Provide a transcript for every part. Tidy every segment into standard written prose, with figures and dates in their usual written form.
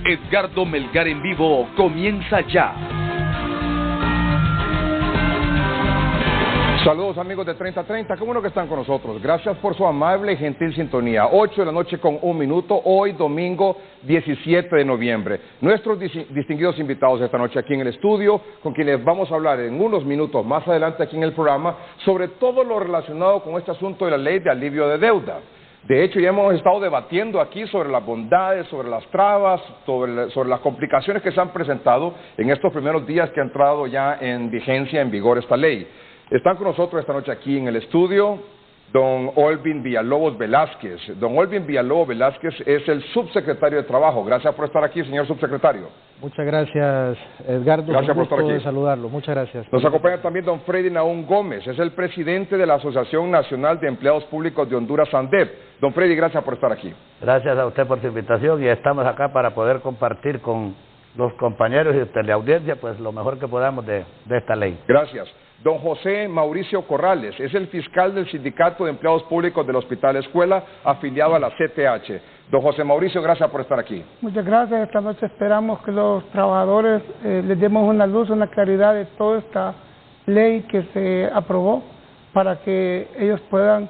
Edgardo Melgar en vivo comienza ya. Saludos amigos de 3030, qué bueno que están con nosotros. Gracias por su amable y gentil sintonía. 8 de la noche con 1 minuto, hoy domingo 17 de noviembre. Nuestros distinguidos invitados esta noche aquí en el estudio, con quienes vamos a hablar en unos minutos más adelante aquí en el programa, sobre todo lo relacionado con este asunto de la ley de alivio de deuda. De hecho, ya hemos estado debatiendo aquí sobre las bondades, sobre las trabas, sobre las complicaciones que se han presentado en estos primeros días que ha entrado ya en vigencia, en vigor esta ley. Están con nosotros esta noche aquí en el estudio don Olvin Villalobos Velázquez. Don Olvin Villalobos Velázquez es el subsecretario de Trabajo. Gracias por estar aquí, señor subsecretario. Muchas gracias, Edgardo. Gracias por estar aquí. De saludarlo. Muchas gracias. Nos acompaña también don Freddy Naún Gómez, es el presidente de la Asociación Nacional de Empleados Públicos de Honduras, ANDEP. Don Freddy, gracias por estar aquí. Gracias a usted por su invitación y estamos acá para poder compartir con los compañeros y teleaudiencia pues lo mejor que podamos de esta ley. Gracias. Don José Mauricio Corrales, es el fiscal del Sindicato de Empleados Públicos del Hospital Escuela, afiliado a la CTH. Don José Mauricio, gracias por estar aquí. Muchas gracias. Esta noche esperamos que los trabajadores les demos una luz, una claridad de toda esta ley que se aprobó para que ellos puedan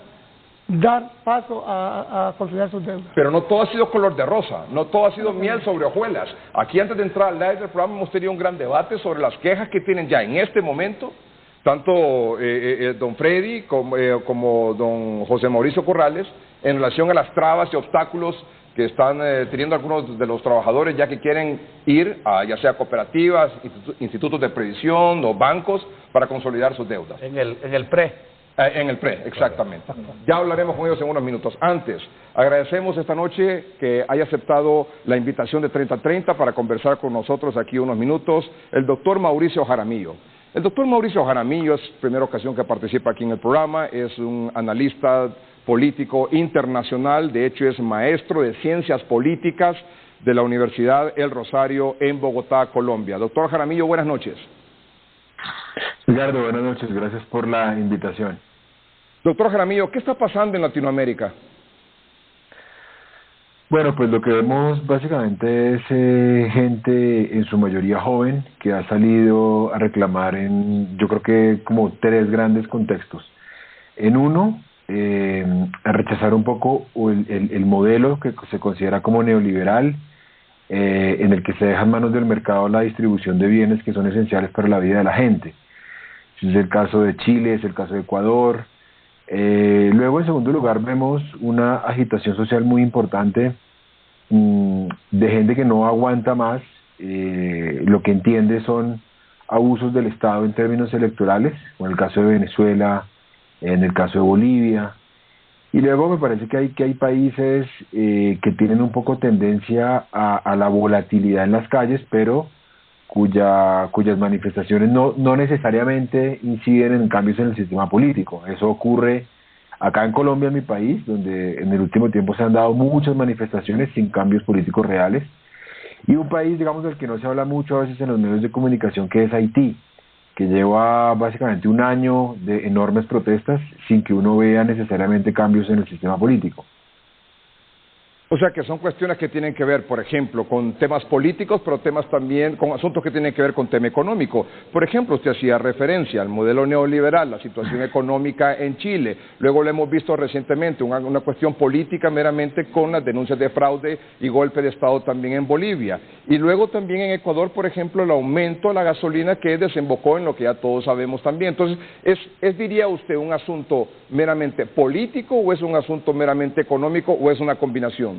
dar paso a consolidar sus deudas. Pero no todo ha sido color de rosa, no todo ha sido miel sobre hojuelas. Aquí antes de entrar al live del programa hemos tenido un gran debate sobre las quejas que tienen ya en este momento tanto don Freddy como don José Mauricio Corrales, en relación a las trabas y obstáculos que están teniendo algunos de los trabajadores ya que quieren ir a ya sea cooperativas, institutos de previsión o bancos para consolidar sus deudas. En el PRE. En el PRE, exactamente. Ya hablaremos con ellos en unos minutos. Antes, agradecemos esta noche que haya aceptado la invitación de 3030 para conversar con nosotros aquí unos minutos, el doctor Mauricio Jaramillo. El doctor Mauricio Jaramillo es primera ocasión que participa aquí en el programa, es un analista político internacional, de hecho es maestro de Ciencias Políticas de la Universidad El Rosario en Bogotá, Colombia. Doctor Jaramillo, buenas noches. Edgardo, buenas noches, gracias por la invitación. Doctor Jaramillo, ¿qué está pasando en Latinoamérica? Bueno, pues lo que vemos básicamente es gente en su mayoría joven que ha salido a reclamar yo creo que como tres grandes contextos. En uno, a rechazar un poco el modelo que se considera como neoliberal, en el que se deja en manos del mercado la distribución de bienes que son esenciales para la vida de la gente. Ese es el caso de Chile, es el caso de Ecuador. Luego, en segundo lugar, vemos una agitación social muy importante de gente que no aguanta más, lo que entiende son abusos del Estado en términos electorales, como en el caso de Venezuela, en el caso de Bolivia. Y luego me parece que hay países que tienen un poco tendencia a la volatilidad en las calles, pero cuyas manifestaciones no necesariamente inciden en cambios en el sistema político. Eso ocurre acá en Colombia, en mi país, donde en el último tiempo se han dado muchas manifestaciones sin cambios políticos reales. Y un país, digamos, del que no se habla mucho a veces en los medios de comunicación, que es Haití, que lleva básicamente un año de enormes protestas sin que uno vea necesariamente cambios en el sistema político. O sea que son cuestiones que tienen que ver, por ejemplo, con temas políticos, pero temas también con asuntos que tienen que ver con tema económico. Por ejemplo, usted hacía referencia al modelo neoliberal, la situación económica en Chile. Luego lo hemos visto recientemente, una cuestión política meramente con las denuncias de fraude y golpe de Estado también en Bolivia. Y luego también en Ecuador, por ejemplo, el aumento de la gasolina que desembocó en lo que ya todos sabemos también. Entonces, diría usted, un asunto meramente político o es un asunto meramente económico o es una combinación?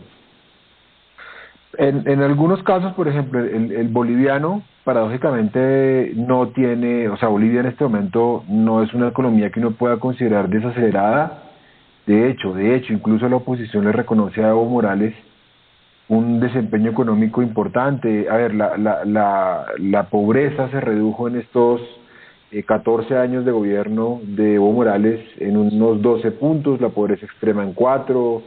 En algunos casos, por ejemplo, el boliviano, paradójicamente, no tiene, o sea, Bolivia en este momento no es una economía que uno pueda considerar desacelerada. De hecho, incluso la oposición le reconoce a Evo Morales un desempeño económico importante. A ver, la pobreza se redujo en estos 14 años de gobierno de Evo Morales en unos 12 puntos, la pobreza extrema en 4,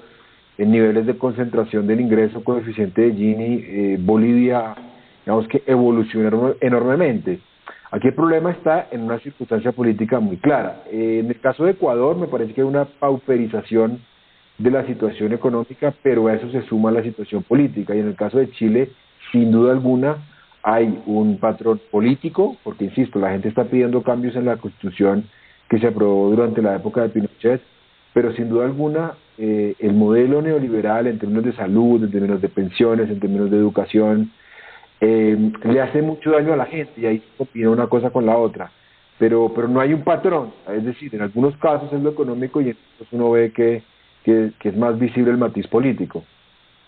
en niveles de concentración del ingreso, coeficiente de Gini, Bolivia, digamos que evolucionaron enormemente. Aquí el problema está en una circunstancia política muy clara. En el caso de Ecuador me parece que hay una pauperización de la situación económica, pero a eso se suma la situación política. Y en el caso de Chile, sin duda alguna, hay un patrón político, porque insisto, la gente está pidiendo cambios en la Constitución que se aprobó durante la época de Pinochet, pero sin duda alguna el modelo neoliberal en términos de salud, en términos de pensiones, en términos de educación, le hace mucho daño a la gente y ahí se combina una cosa con la otra. Pero no hay un patrón, es decir, en algunos casos es lo económico y en otros uno ve que es más visible el matiz político.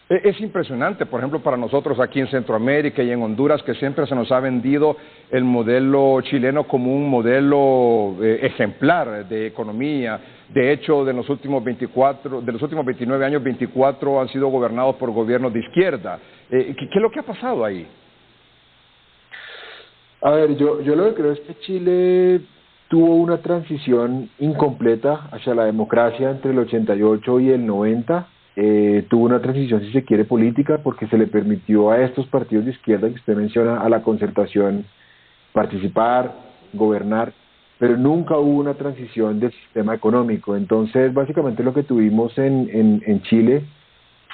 Es impresionante, por ejemplo, para nosotros aquí en Centroamérica y en Honduras, que siempre se nos ha vendido el modelo chileno como un modelo ejemplar de economía. De hecho, de los últimos 29 años, 24 han sido gobernados por gobiernos de izquierda. ¿Qué es lo que ha pasado ahí? A ver, yo lo que creo es que Chile tuvo una transición incompleta hacia la democracia entre el 88 y el 90. Tuvo una transición, si se quiere, política, porque se le permitió a estos partidos de izquierda que usted menciona, a la Concertación, participar, gobernar, pero nunca hubo una transición del sistema económico. Entonces, básicamente lo que tuvimos en Chile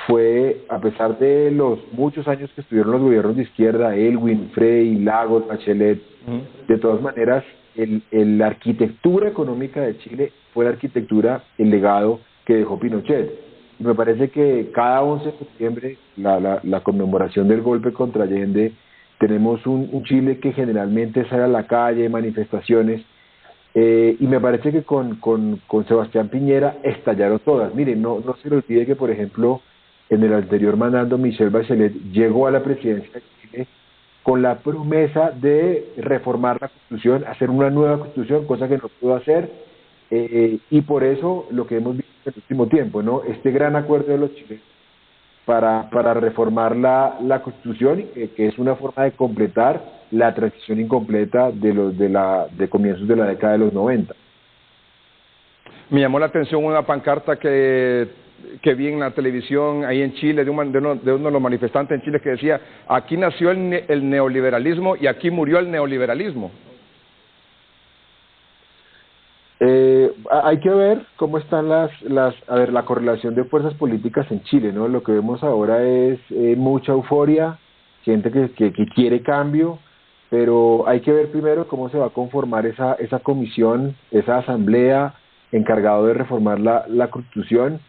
fue, a pesar de los muchos años que estuvieron los gobiernos de izquierda, Elwin, Frei, Lagos, Bachelet, de todas maneras, la arquitectura económica de Chile fue la arquitectura, el legado que dejó Pinochet. Me parece que cada 11 de septiembre, la conmemoración del golpe contra Allende, tenemos un Chile que generalmente sale a la calle, manifestaciones, y me parece que con Sebastián Piñera estallaron todas. Miren, no se le olvide que, por ejemplo, en el anterior mandato, Michelle Bachelet llegó a la presidencia de Chile con la promesa de reformar la Constitución, hacer una nueva Constitución, cosa que no pudo hacer, y por eso lo que hemos visto en el último tiempo, ¿no? Este gran acuerdo de los chilenos para reformar la Constitución, que es una forma de completar la transición incompleta de comienzos de la década de los 90. Me llamó la atención una pancarta que vi en la televisión ahí en Chile, de uno de los manifestantes en Chile, que decía: aquí nació el neoliberalismo y aquí murió el neoliberalismo. Hay que ver cómo están la correlación de fuerzas políticas en Chile, ¿no? Lo que vemos ahora es mucha euforia, gente que quiere cambio, pero hay que ver primero cómo se va a conformar esa comisión, esa asamblea encargado de reformar la Constitución,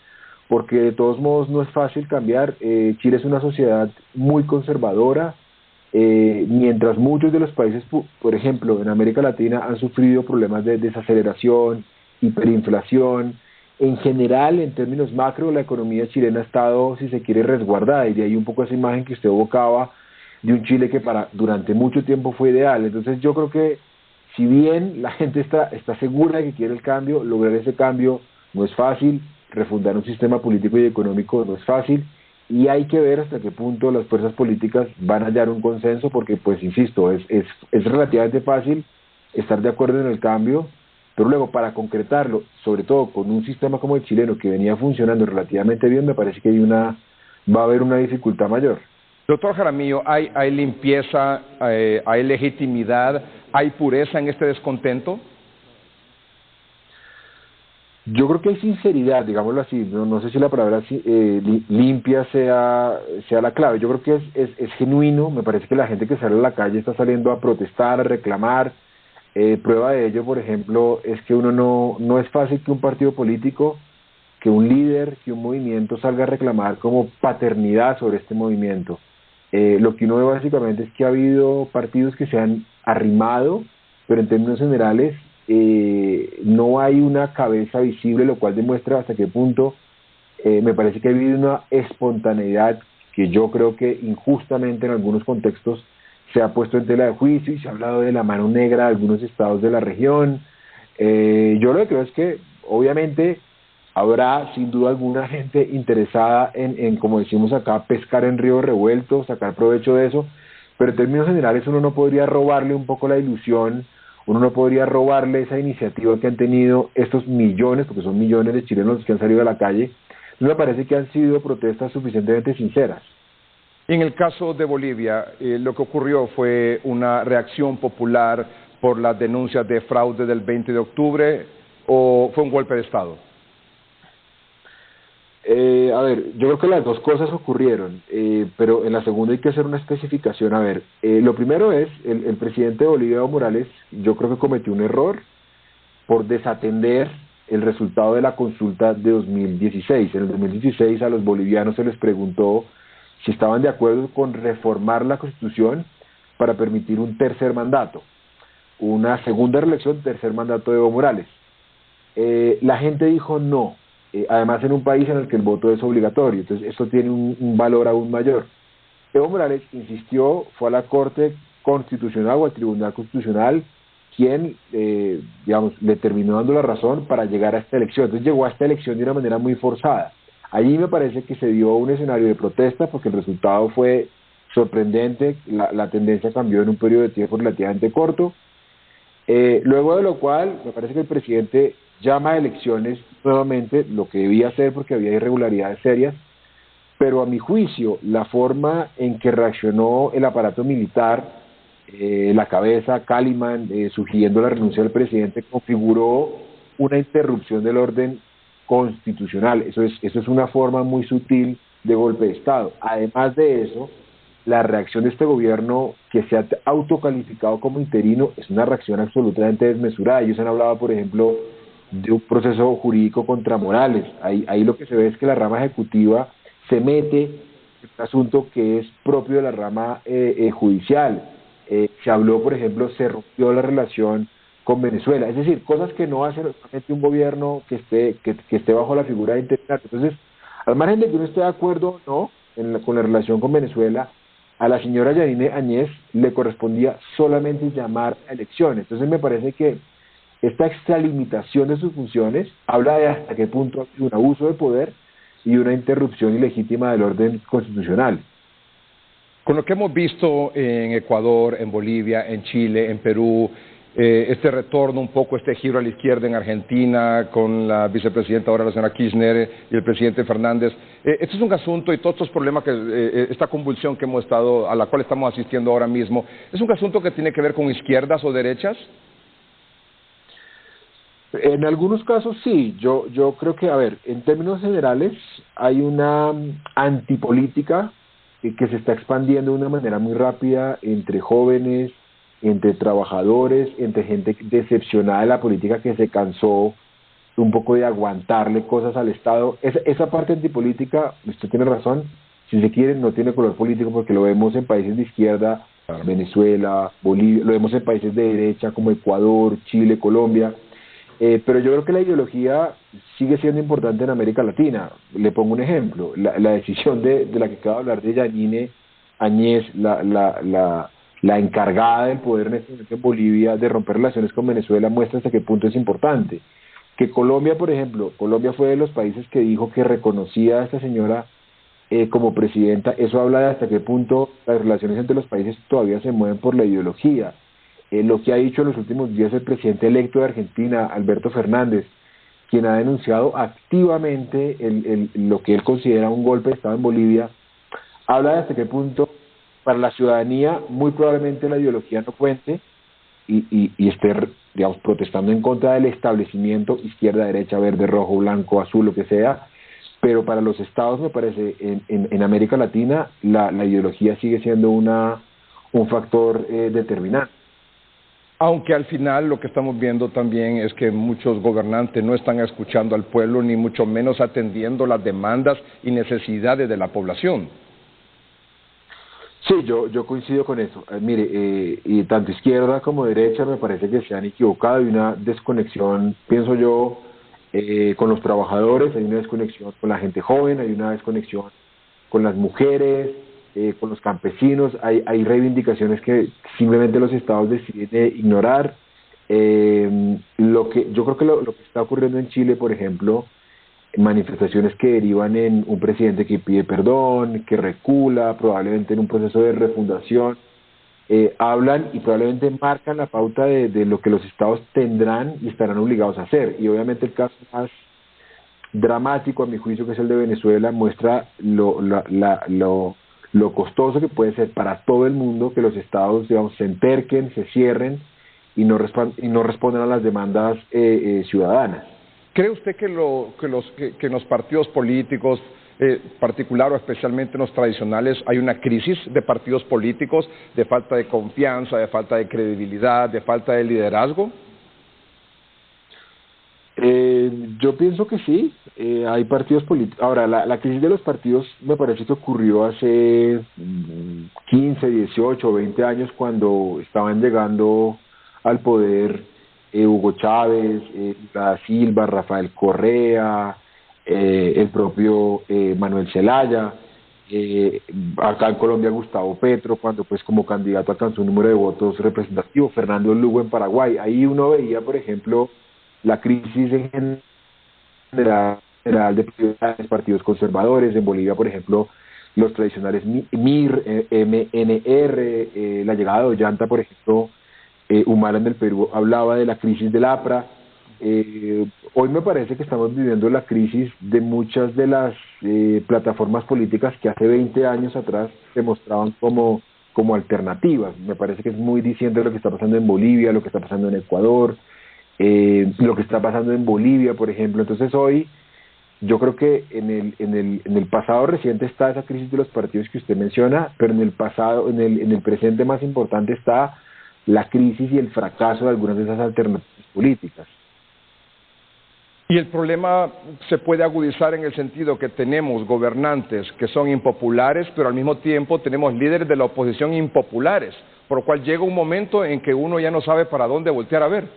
porque de todos modos no es fácil cambiar. Chile es una sociedad muy conservadora, mientras muchos de los países, por ejemplo, en América Latina han sufrido problemas de desaceleración, hiperinflación. En general, en términos macro, la economía chilena ha estado, si se quiere, resguardada, y de ahí un poco esa imagen que usted evocaba de un Chile que durante mucho tiempo fue ideal. Entonces yo creo que si bien la gente está segura de que quiere el cambio, lograr ese cambio no es fácil, refundar un sistema político y económico no es fácil, y hay que ver hasta qué punto las fuerzas políticas van a hallar un consenso, porque, pues, insisto, es relativamente fácil estar de acuerdo en el cambio, pero luego para concretarlo, sobre todo con un sistema como el chileno que venía funcionando relativamente bien, me parece que va a haber una dificultad mayor. Doctor Jaramillo, ¿hay limpieza, hay legitimidad, hay pureza en este descontento? Yo creo que hay sinceridad, digámoslo así, no sé si la palabra limpia sea la clave. Yo creo que es genuino. Me parece que la gente que sale a la calle está saliendo a protestar, a reclamar. Prueba de ello, por ejemplo, es que no es fácil que un partido político, que un líder, que un movimiento salga a reclamar como paternidad sobre este movimiento. Lo que uno ve básicamente es que ha habido partidos que se han arrimado, pero en términos generales no hay una cabeza visible, lo cual demuestra hasta qué punto me parece que ha habido una espontaneidad que yo creo que injustamente en algunos contextos se ha puesto en tela de juicio, y se ha hablado de la mano negra de algunos estados de la región. Yo lo que creo es que obviamente habrá sin duda alguna gente interesada en, como decimos acá, pescar en río revuelto, sacar provecho de eso, pero en términos generales uno no podría robarle un poco la ilusión, uno no podría robarle esa iniciativa que han tenido estos millones, porque son millones de chilenos los que han salido a la calle. Me parece que han sido protestas suficientemente sinceras. En el caso de Bolivia, lo que ocurrió fue una reacción popular por las denuncias de fraude del 20 de octubre, ¿o fue un golpe de Estado? A ver, yo creo que las dos cosas ocurrieron, pero en la segunda hay que hacer una especificación. A ver, lo primero es, el presidente de Bolivia, Evo Morales, yo creo que cometió un error por desatender el resultado de la consulta de 2016. En el 2016 a los bolivianos se les preguntó si estaban de acuerdo con reformar la Constitución para permitir un tercer mandato, una segunda reelección, tercer mandato de Evo Morales. La gente dijo no, además en un país en el que el voto es obligatorio, entonces esto tiene un valor aún mayor. Evo Morales insistió, fue a la Corte Constitucional o al Tribunal Constitucional, quien, le terminó dando la razón para llegar a esta elección. Entonces llegó a esta elección de una manera muy forzada. Allí me parece que se dio un escenario de protesta porque el resultado fue sorprendente, la tendencia cambió en un periodo de tiempo relativamente corto, luego de lo cual me parece que el presidente llama a elecciones nuevamente, lo que debía hacer porque había irregularidades serias, pero a mi juicio la forma en que reaccionó el aparato militar, la cabeza, Kaliman, sugiriendo la renuncia del presidente, configuró una interrupción del orden constitucional. Eso es una forma muy sutil de golpe de Estado. Además de eso, la reacción de este gobierno, que se ha autocalificado como interino, es una reacción absolutamente desmesurada. Ellos han hablado, por ejemplo, de un proceso jurídico contra Morales. Ahí lo que se ve es que la rama ejecutiva se mete en un asunto que es propio de la rama judicial. Se habló, por ejemplo, se rompió la relación con Venezuela, es decir, cosas que no hace realmente un gobierno que esté bajo la figura de interinato. Entonces, al margen de que uno esté de acuerdo o no con la relación con Venezuela, a la señora Yanine Áñez le correspondía solamente llamar a elecciones. Entonces me parece que esta extralimitación de sus funciones habla de hasta qué punto hay un abuso de poder y una interrupción ilegítima del orden constitucional. Con lo que hemos visto en Ecuador, en Bolivia, en Chile, en Perú, este retorno un poco, este giro a la izquierda en Argentina, con la vicepresidenta ahora la señora Kirchner y el presidente Fernández, este es un asunto, y todos estos problemas, esta convulsión que hemos estado, a la cual estamos asistiendo ahora mismo, ¿es un asunto que tiene que ver con izquierdas o derechas? En algunos casos sí, yo creo que, a ver, en términos generales hay una antipolítica que se está expandiendo de una manera muy rápida entre jóvenes, entre trabajadores, entre gente decepcionada de la política que se cansó un poco de aguantarle cosas al Estado. Esa parte antipolítica, usted tiene razón, si se quiere, no tiene color político porque lo vemos en países de izquierda, Venezuela, Bolivia, lo vemos en países de derecha como Ecuador, Chile, Colombia, pero yo creo que la ideología sigue siendo importante en América Latina. Le pongo un ejemplo, la decisión de la que acaba de hablar de Yanine Áñez, la encargada del poder en Bolivia de romper relaciones con Venezuela, muestra hasta qué punto es importante. Que Colombia, por ejemplo, Colombia fue de los países que dijo que reconocía a esta señora como presidenta, eso habla de hasta qué punto las relaciones entre los países todavía se mueven por la ideología. Lo que ha dicho en los últimos días el presidente electo de Argentina, Alberto Fernández, quien ha denunciado activamente lo que él considera un golpe de Estado en Bolivia, habla de hasta qué punto para la ciudadanía muy probablemente la ideología no cuente y esté, digamos, protestando en contra del establecimiento izquierda, derecha, verde, rojo, blanco, azul, lo que sea, pero para los estados, me parece, en América Latina, la ideología sigue siendo un factor determinante. Aunque al final lo que estamos viendo también es que muchos gobernantes no están escuchando al pueblo, ni mucho menos atendiendo las demandas y necesidades de la población. Sí, yo coincido con eso. Mire, y tanto izquierda como derecha me parece que se han equivocado. Hay una desconexión, pienso yo, con los trabajadores, hay una desconexión con la gente joven, hay una desconexión con las mujeres, con los campesinos, hay reivindicaciones que simplemente los estados deciden ignorar. Yo creo que lo que está ocurriendo en Chile, por ejemplo, manifestaciones que derivan en un presidente que pide perdón, que recula, probablemente en un proceso de refundación, hablan y probablemente marcan la pauta de lo que los estados tendrán y estarán obligados a hacer. Y obviamente el caso más dramático, a mi juicio, que es el de Venezuela, muestra lo costoso que puede ser para todo el mundo que los estados, digamos, se enterquen, se cierren y no respondan a las demandas ciudadanas. ¿Cree usted que los partidos políticos, particular o especialmente en los tradicionales, hay una crisis de partidos políticos, de falta de confianza, de falta de credibilidad, de falta de liderazgo? Yo pienso que sí, hay partidos políticos. Ahora, la crisis de los partidos me parece que ocurrió hace 15, 18 o 20 años cuando estaban llegando al poder Hugo Chávez, Da Silva, Rafael Correa, el propio Manuel Zelaya, acá en Colombia Gustavo Petro, cuando pues como candidato alcanzó un número de votos representativo, Fernando Lugo en Paraguay. Ahí uno veía, por ejemplo, la crisis en general de partidos conservadores. En Bolivia, por ejemplo, los tradicionales MIR, MNR, la llegada de Ollanta, por ejemplo, Humala en el Perú hablaba de la crisis del APRA. Hoy me parece que estamos viviendo la crisis de muchas de las plataformas políticas que hace 20 años atrás se mostraban como alternativas. Me parece que es muy diciente lo que está pasando en Bolivia, lo que está pasando en Ecuador, lo que está pasando en Bolivia, por ejemplo. Entonces hoy yo creo que en el pasado reciente está esa crisis de los partidos que usted menciona, pero en el presente más importante está la crisis y el fracaso de algunas de esas alternativas políticas. Y el problema se puede agudizar en el sentido que tenemos gobernantes que son impopulares, pero al mismo tiempo tenemos líderes de la oposición impopulares, por lo cual llega un momento en que uno ya no sabe para dónde voltear a ver.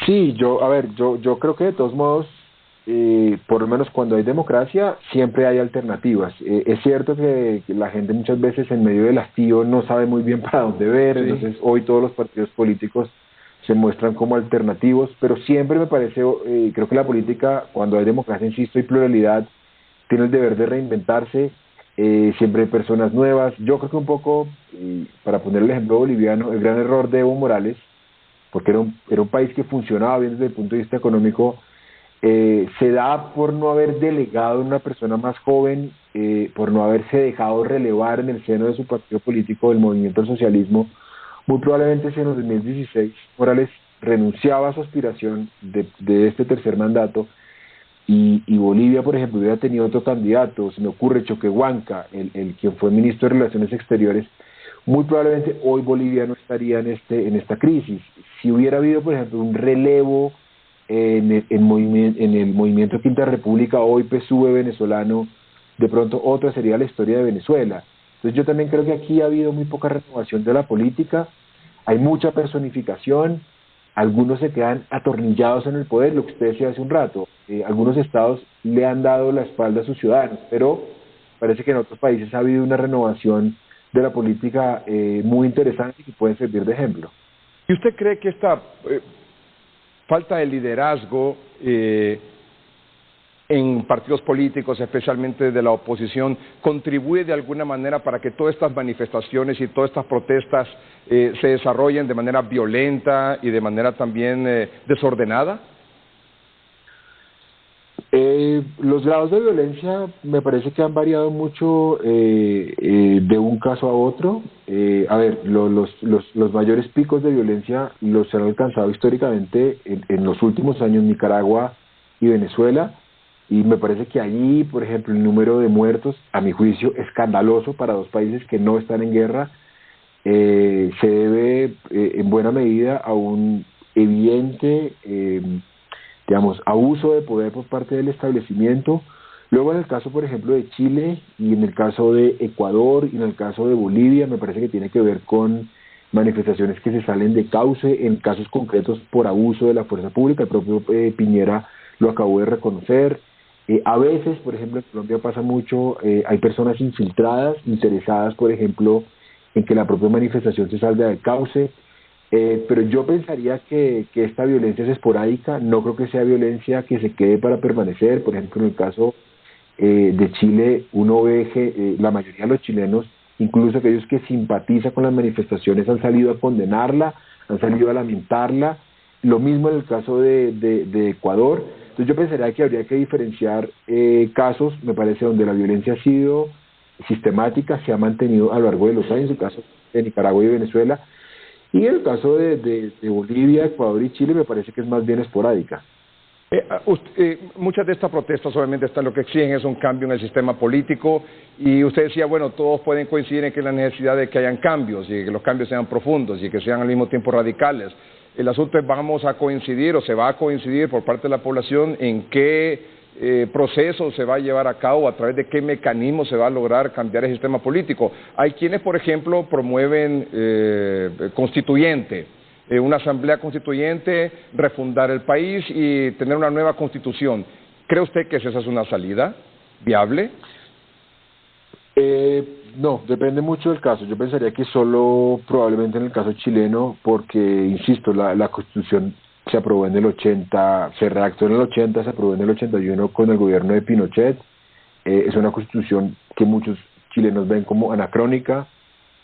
Sí, yo creo que de todos modos, por lo menos cuando hay democracia, siempre hay alternativas. Es cierto que la gente muchas veces en medio del hastío no sabe muy bien para dónde ver, sí. Entonces hoy todos los partidos políticos se muestran como alternativos, pero siempre me parece, creo que la política, cuando hay democracia, insisto, y pluralidad, tiene el deber de reinventarse. Siempre hay personas nuevas. Yo creo que un poco, para poner el ejemplo boliviano, el gran error de Evo Morales, porque era un país que funcionaba bien desde el punto de vista económico, se da por no haber delegado a una persona más joven, por no haberse dejado relevar en el seno de su partido político, el movimiento del socialismo. Muy probablemente si en el 2016 Morales renunciaba a su aspiración de este tercer mandato y Bolivia, por ejemplo, hubiera tenido otro candidato, se me ocurre Choquehuanca, el quien fue ministro de Relaciones Exteriores, muy probablemente hoy Bolivia no estaría en esta crisis. Si hubiera habido, por ejemplo, un relevo en el movimiento Quinta República, hoy PSUV venezolano, de pronto otra sería la historia de Venezuela. Entonces yo también creo que aquí ha habido muy poca renovación de la política, hay mucha personificación, algunos se quedan atornillados en el poder, lo que usted decía hace un rato, algunos estados le han dado la espalda a sus ciudadanos, pero parece que en otros países ha habido una renovación de la política muy interesante y que puede servir de ejemplo. ¿Y usted cree que esta falta de liderazgo en partidos políticos, especialmente de la oposición, contribuye de alguna manera para que todas estas manifestaciones y todas estas protestas se desarrollen de manera violenta y de manera también desordenada? Los grados de violencia me parece que han variado mucho de un caso a otro. Los mayores picos de violencia los han alcanzado históricamente en los últimos años Nicaragua y Venezuela, y me parece que allí, por ejemplo, el número de muertos, a mi juicio, escandaloso para dos países que no están en guerra, se debe en buena medida a un evidente abuso de poder por parte del establecimiento. Luego en el caso, por ejemplo, de Chile y en el caso de Ecuador y en el caso de Bolivia, me parece que tiene que ver con manifestaciones que se salen de cauce, en casos concretos por abuso de la fuerza pública. El propio Piñera lo acabó de reconocer. A veces, por ejemplo, en Colombia pasa mucho, hay personas infiltradas, interesadas, por ejemplo, en que la propia manifestación se salga del cauce. Pero yo pensaría que esta violencia es esporádica, no creo que sea violencia que se quede para permanecer. Por ejemplo, en el caso de Chile, uno ve que la mayoría de los chilenos, incluso aquellos que simpatizan con las manifestaciones, han salido a condenarla, han salido a lamentarla. Lo mismo en el caso de Ecuador. Entonces yo pensaría que habría que diferenciar casos, me parece, donde la violencia ha sido sistemática, se ha mantenido a lo largo de los años, el caso de Nicaragua y Venezuela. Y el caso de Bolivia, Ecuador y Chile me parece que es más bien esporádica. Muchas de estas protestas obviamente lo que exigen es un cambio en el sistema político y usted decía, bueno, todos pueden coincidir en que la necesidad de que hayan cambios y que los cambios sean profundos y que sean al mismo tiempo radicales. El asunto es, vamos a coincidir o se va a coincidir por parte de la población en qué proceso se va a llevar a cabo, a través de qué mecanismo se va a lograr cambiar el sistema político. Hay quienes, por ejemplo, promueven constituyente, una asamblea constituyente, refundar el país y tener una nueva constitución. ¿Cree usted que esa es una salida viable? No, depende mucho del caso. Yo pensaría que solo probablemente en el caso chileno, porque, insisto, la constitución se aprobó en el 80, se redactó en el 80, se aprobó en el 81 con el gobierno de Pinochet. Es una constitución que muchos chilenos ven como anacrónica.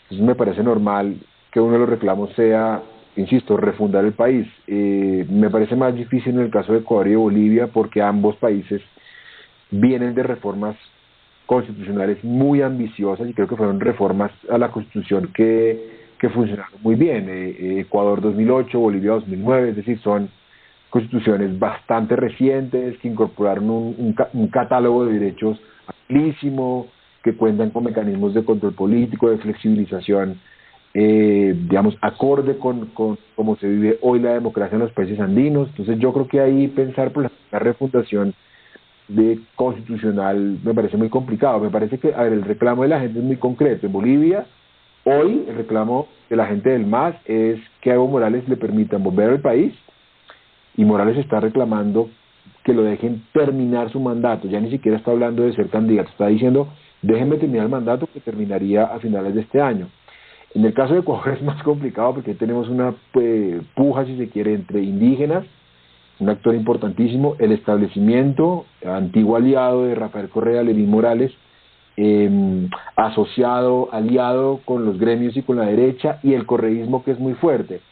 Entonces me parece normal que uno de los reclamos sea, insisto, refundar el país. Me parece más difícil en el caso de Ecuador y de Bolivia porque ambos países vienen de reformas constitucionales muy ambiciosas y creo que fueron reformas a la Constitución que funcionaron muy bien. Ecuador 2008, Bolivia 2009, es decir, son constituciones bastante recientes que incorporaron un catálogo de derechos amplísimo, que cuentan con mecanismos de control político, de flexibilización, digamos, acorde con cómo se vive hoy la democracia en los países andinos. Entonces yo creo que ahí pensar por la refundación de constitucional me parece muy complicado. Me parece que, a ver, el reclamo de la gente es muy concreto. En Bolivia, hoy, el reclamo de la gente del MAS es que a Evo Morales le permitan volver al país, y Morales está reclamando que lo dejen terminar su mandato. Ya ni siquiera está hablando de ser candidato, está diciendo, déjenme terminar el mandato que terminaría a finales de este año. En el caso de Ecuador es más complicado porque tenemos una puja, si se quiere, entre indígenas, un actor importantísimo, el establecimiento, antiguo aliado de Rafael Correa, Lenín Morales, asociado, aliado con los gremios y con la derecha, y el correísmo, que es muy fuerte.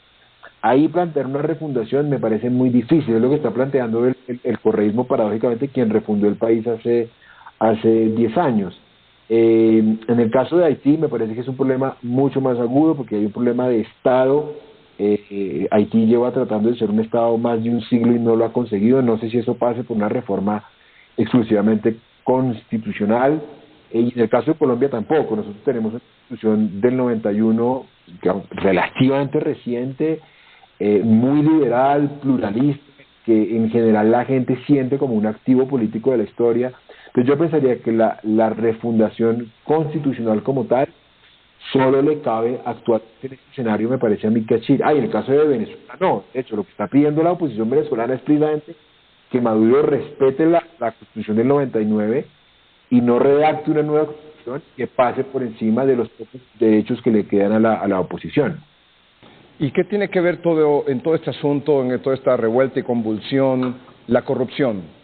Ahí plantear una refundación me parece muy difícil, es lo que está planteando el correísmo, paradójicamente, quien refundó el país hace 10 años. En el caso de Haití me parece que es un problema mucho más agudo porque hay un problema de Estado. Haití lleva tratando de ser un Estado más de un siglo y no lo ha conseguido. No sé si eso pase por una reforma exclusivamente constitucional. Y en el caso de Colombia tampoco. Nosotros tenemos una constitución del 91 relativamente reciente, muy liberal, pluralista, que en general la gente siente como un activo político de la historia. Entonces yo pensaría que la refundación constitucional como tal solo le cabe actuar en este escenario, me parece a mí, que a Chile. En el caso de Venezuela no. De hecho, lo que está pidiendo la oposición venezolana es precisamente que Maduro respete la Constitución del 99 y no redacte una nueva Constitución que pase por encima de los pocos derechos que le quedan a la oposición. ¿Y qué tiene que ver en todo este asunto, en toda esta revuelta y convulsión, la corrupción?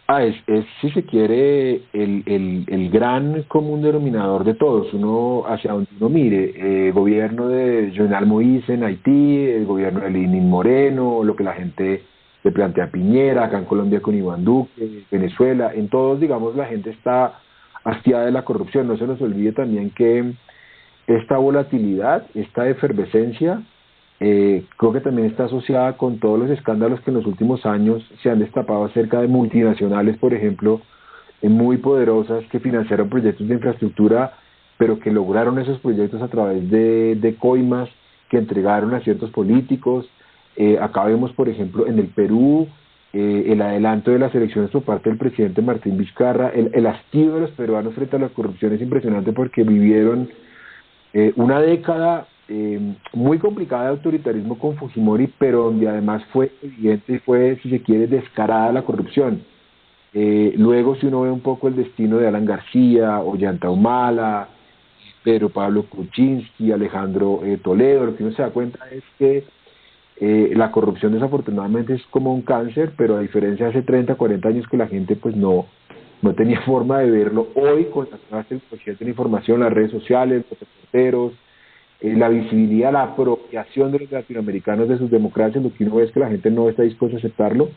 Es si se quiere, el gran común denominador de todos, uno hacia donde uno mire, gobierno de Jovenel Moïse en Haití, el gobierno de Lenín Moreno, lo que la gente le plantea a Piñera, acá en Colombia con Iván Duque, Venezuela, en todos, digamos, la gente está hastiada de la corrupción. No se nos olvide también que esta volatilidad, esta efervescencia, creo que también está asociada con todos los escándalos que en los últimos años se han destapado acerca de multinacionales, por ejemplo, muy poderosas, que financiaron proyectos de infraestructura, pero que lograron esos proyectos a través de coimas que entregaron a ciertos políticos. Acá vemos, por ejemplo, en el Perú, el adelanto de las elecciones por parte del presidente Martín Vizcarra. El hastío de los peruanos frente a la corrupción es impresionante porque vivieron una década muy complicada de autoritarismo con Fujimori, pero donde además fue evidente y fue, si se quiere, descarada la corrupción. Luego, si uno ve un poco el destino de Alan García, Ollanta Humala, Pedro Pablo Kuczynski, Alejandro Toledo, lo que uno se da cuenta es que la corrupción desafortunadamente es como un cáncer, pero a diferencia de hace 30, 40 años que la gente pues no tenía forma de verlo, hoy con las nuevas tecnologías de la información, las redes sociales, los reporteros, la visibilidad, la apropiación de los latinoamericanos de sus democracias, lo que uno ve es que la gente no está dispuesta a aceptarlo,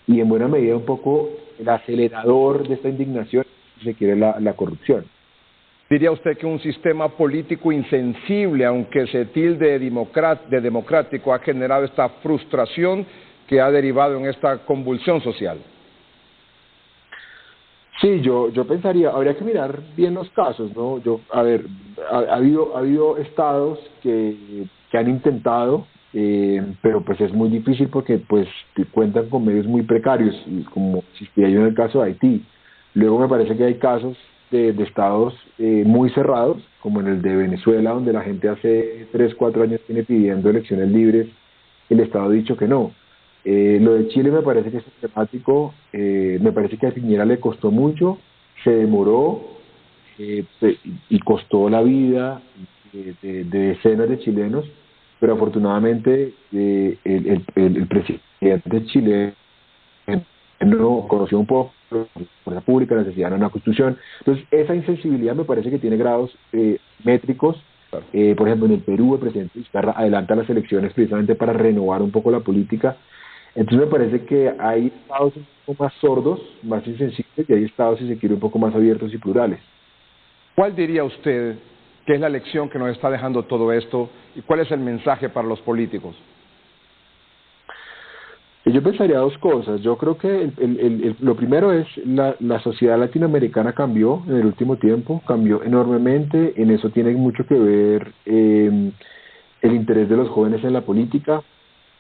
y en buena medida un poco el acelerador de esta indignación, si se quiere, la corrupción. ¿Diría usted que un sistema político insensible, aunque se tilde de democrático, ha generado esta frustración que ha derivado en esta convulsión social? Sí, yo pensaría, habría que mirar bien los casos, ¿no? A ver, ha habido estados que han intentado, pero pues es muy difícil porque pues cuentan con medios muy precarios, y como existía yo en el caso de Haití. Luego me parece que hay casos de estados muy cerrados, como en el de Venezuela, donde la gente hace 3, 4 años viene pidiendo elecciones libres, el Estado ha dicho que no. Lo de Chile me parece que es problemático, me parece que a Piñera le costó mucho, se demoró y costó la vida de decenas de chilenos, pero afortunadamente el presidente chileno conoció un poco la fuerza pública, la necesidad de una constitución. Entonces esa insensibilidad me parece que tiene grados métricos. Por ejemplo, en el Perú el presidente Vizcarra adelanta las elecciones precisamente para renovar un poco la política. Entonces me parece que hay estados un poco más sordos, más insensibles, y hay estados, si se quiere, un poco más abiertos y plurales. ¿Cuál diría usted que es la lección que nos está dejando todo esto y cuál es el mensaje para los políticos? Yo pensaría dos cosas. Yo creo que lo primero es la sociedad latinoamericana cambió en el último tiempo, cambió enormemente. En eso tiene mucho que ver el interés de los jóvenes en la política.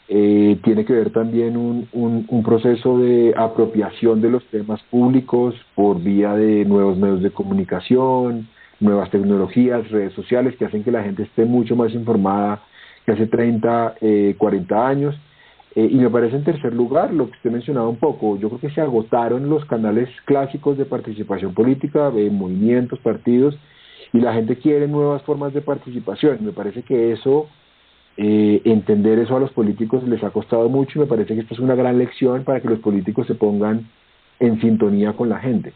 Tiene que ver también un proceso de apropiación de los temas públicos por vía de nuevos medios de comunicación, nuevas tecnologías, redes sociales que hacen que la gente esté mucho más informada que hace 30, 40 años. Y me parece, en tercer lugar, lo que usted mencionaba un poco, yo creo que se agotaron los canales clásicos de participación política, de movimientos, partidos, y la gente quiere nuevas formas de participación. Me parece que eso, entender eso a los políticos les ha costado mucho, y me parece que esto es una gran lección para que los políticos se pongan en sintonía con la gente.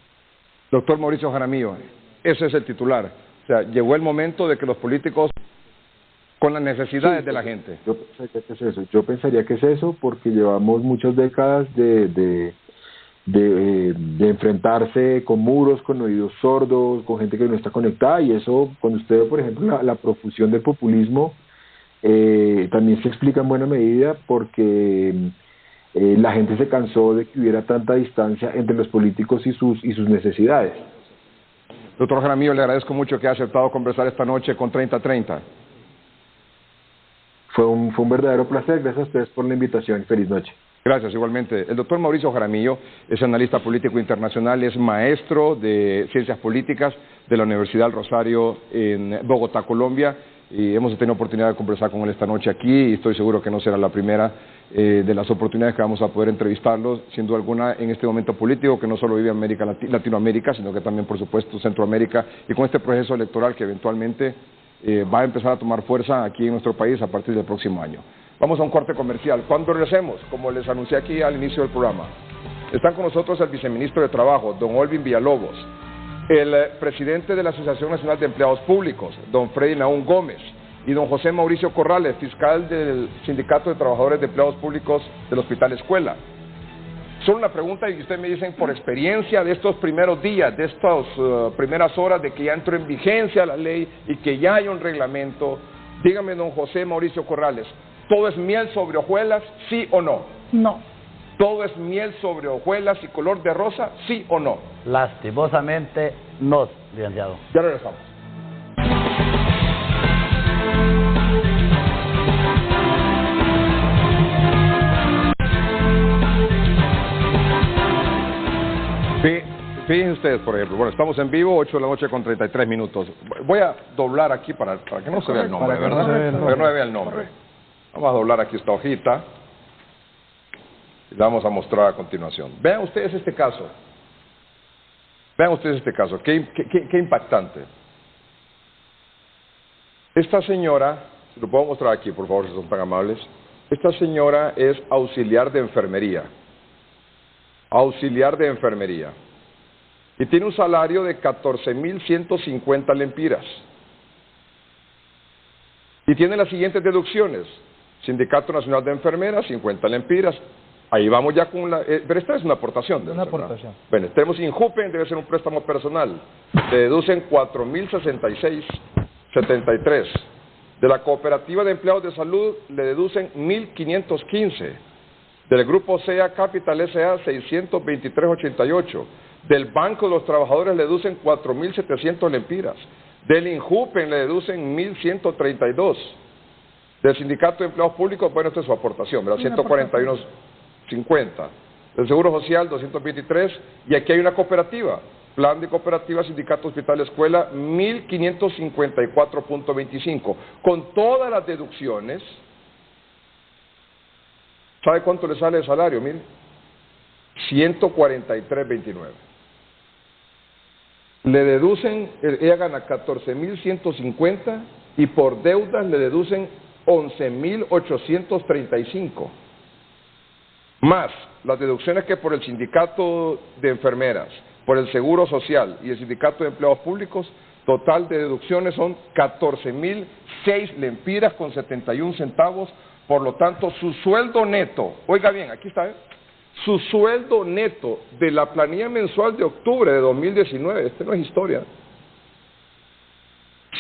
Doctor Mauricio Jaramillo, ese es el titular. O sea, llegó el momento de que los políticos con las necesidades de la gente. Yo pensaría que es eso, porque llevamos muchas décadas de enfrentarse con muros, con oídos sordos, con gente que no está conectada, y eso, cuando usted ve, por ejemplo, la profusión del populismo, también se explica en buena medida porque la gente se cansó de que hubiera tanta distancia entre los políticos y sus necesidades. Doctor Jaramillo, le agradezco mucho que haya aceptado conversar esta noche con 3030. Fue un verdadero placer. Gracias a ustedes por la invitación. Feliz noche. Gracias, igualmente. El doctor Mauricio Jaramillo es analista político internacional, es maestro de Ciencias Políticas de la Universidad del Rosario en Bogotá, Colombia, y hemos tenido oportunidad de conversar con él esta noche aquí, y estoy seguro que no será la primera de las oportunidades que vamos a poder entrevistarlo, sin duda alguna, en este momento político que no solo vive Latinoamérica, sino que también, por supuesto, Centroamérica, y con este proceso electoral que eventualmente va a empezar a tomar fuerza aquí en nuestro país a partir del próximo año. Vamos a un corte comercial. Cuando regresemos, como les anuncié aquí al inicio del programa, están con nosotros el viceministro de Trabajo, don Olvin Villalobos, el presidente de la Asociación Nacional de Empleados Públicos, don Freddy Naún Gómez, y don José Mauricio Corrales, fiscal del Sindicato de Trabajadores de Empleados Públicos del Hospital Escuela. Solo una pregunta, y ustedes me dicen, por experiencia de estos primeros días, de estas primeras horas de que ya entró en vigencia la ley y que ya hay un reglamento, dígame, don José Mauricio Corrales, ¿todo es miel sobre hojuelas, sí o no? No. ¿Todo es miel sobre hojuelas y color de rosa, sí o no? Lastimosamente, no, licenciado. Ya regresamos. Fíjense ustedes, por ejemplo, bueno, estamos en vivo, 8 de la noche con 33 minutos. Voy a doblar aquí para que no se vea el nombre, ¿verdad? Para que no se vea el nombre. Vamos a doblar aquí esta hojita y la vamos a mostrar a continuación. Vean ustedes este caso. Vean ustedes este caso, qué impactante. Esta señora, si lo puedo mostrar aquí, por favor, si son tan amables. Esta señora es auxiliar de enfermería. Auxiliar de enfermería. Y tiene un salario de 14.150 lempiras. Y tiene las siguientes deducciones. Sindicato Nacional de Enfermeras, 50 lempiras. Ahí vamos ya con la... pero esta es una aportación. Una aportación. Bueno, tenemos Injupen, debe ser un préstamo personal. Le deducen 4.066.73. De la Cooperativa de Empleados de Salud le deducen 1.515. Del Grupo CA Capital S.A. 623.88. Del Banco de los Trabajadores le deducen 4.700 lempiras. Del INJUPEN le deducen 1.132. Del Sindicato de Empleados Públicos, bueno, esta es su aportación, ¿verdad? 141.50. Del Seguro Social, 223. Y aquí hay una cooperativa. Plan de cooperativa, sindicato, hospital, escuela, 1.554.25. Con todas las deducciones, ¿sabe cuánto le sale de salario? Mire, 143.29. Le deducen, ella gana 14.150 y por deudas le deducen 11.835. Más las deducciones que por el sindicato de enfermeras, por el Seguro Social y el Sindicato de Empleados Públicos, total de deducciones son 14.006 lempiras con 71 centavos. Por lo tanto, su sueldo neto, oiga bien, aquí está, su sueldo neto de la planilla mensual de octubre de 2019, no es historia,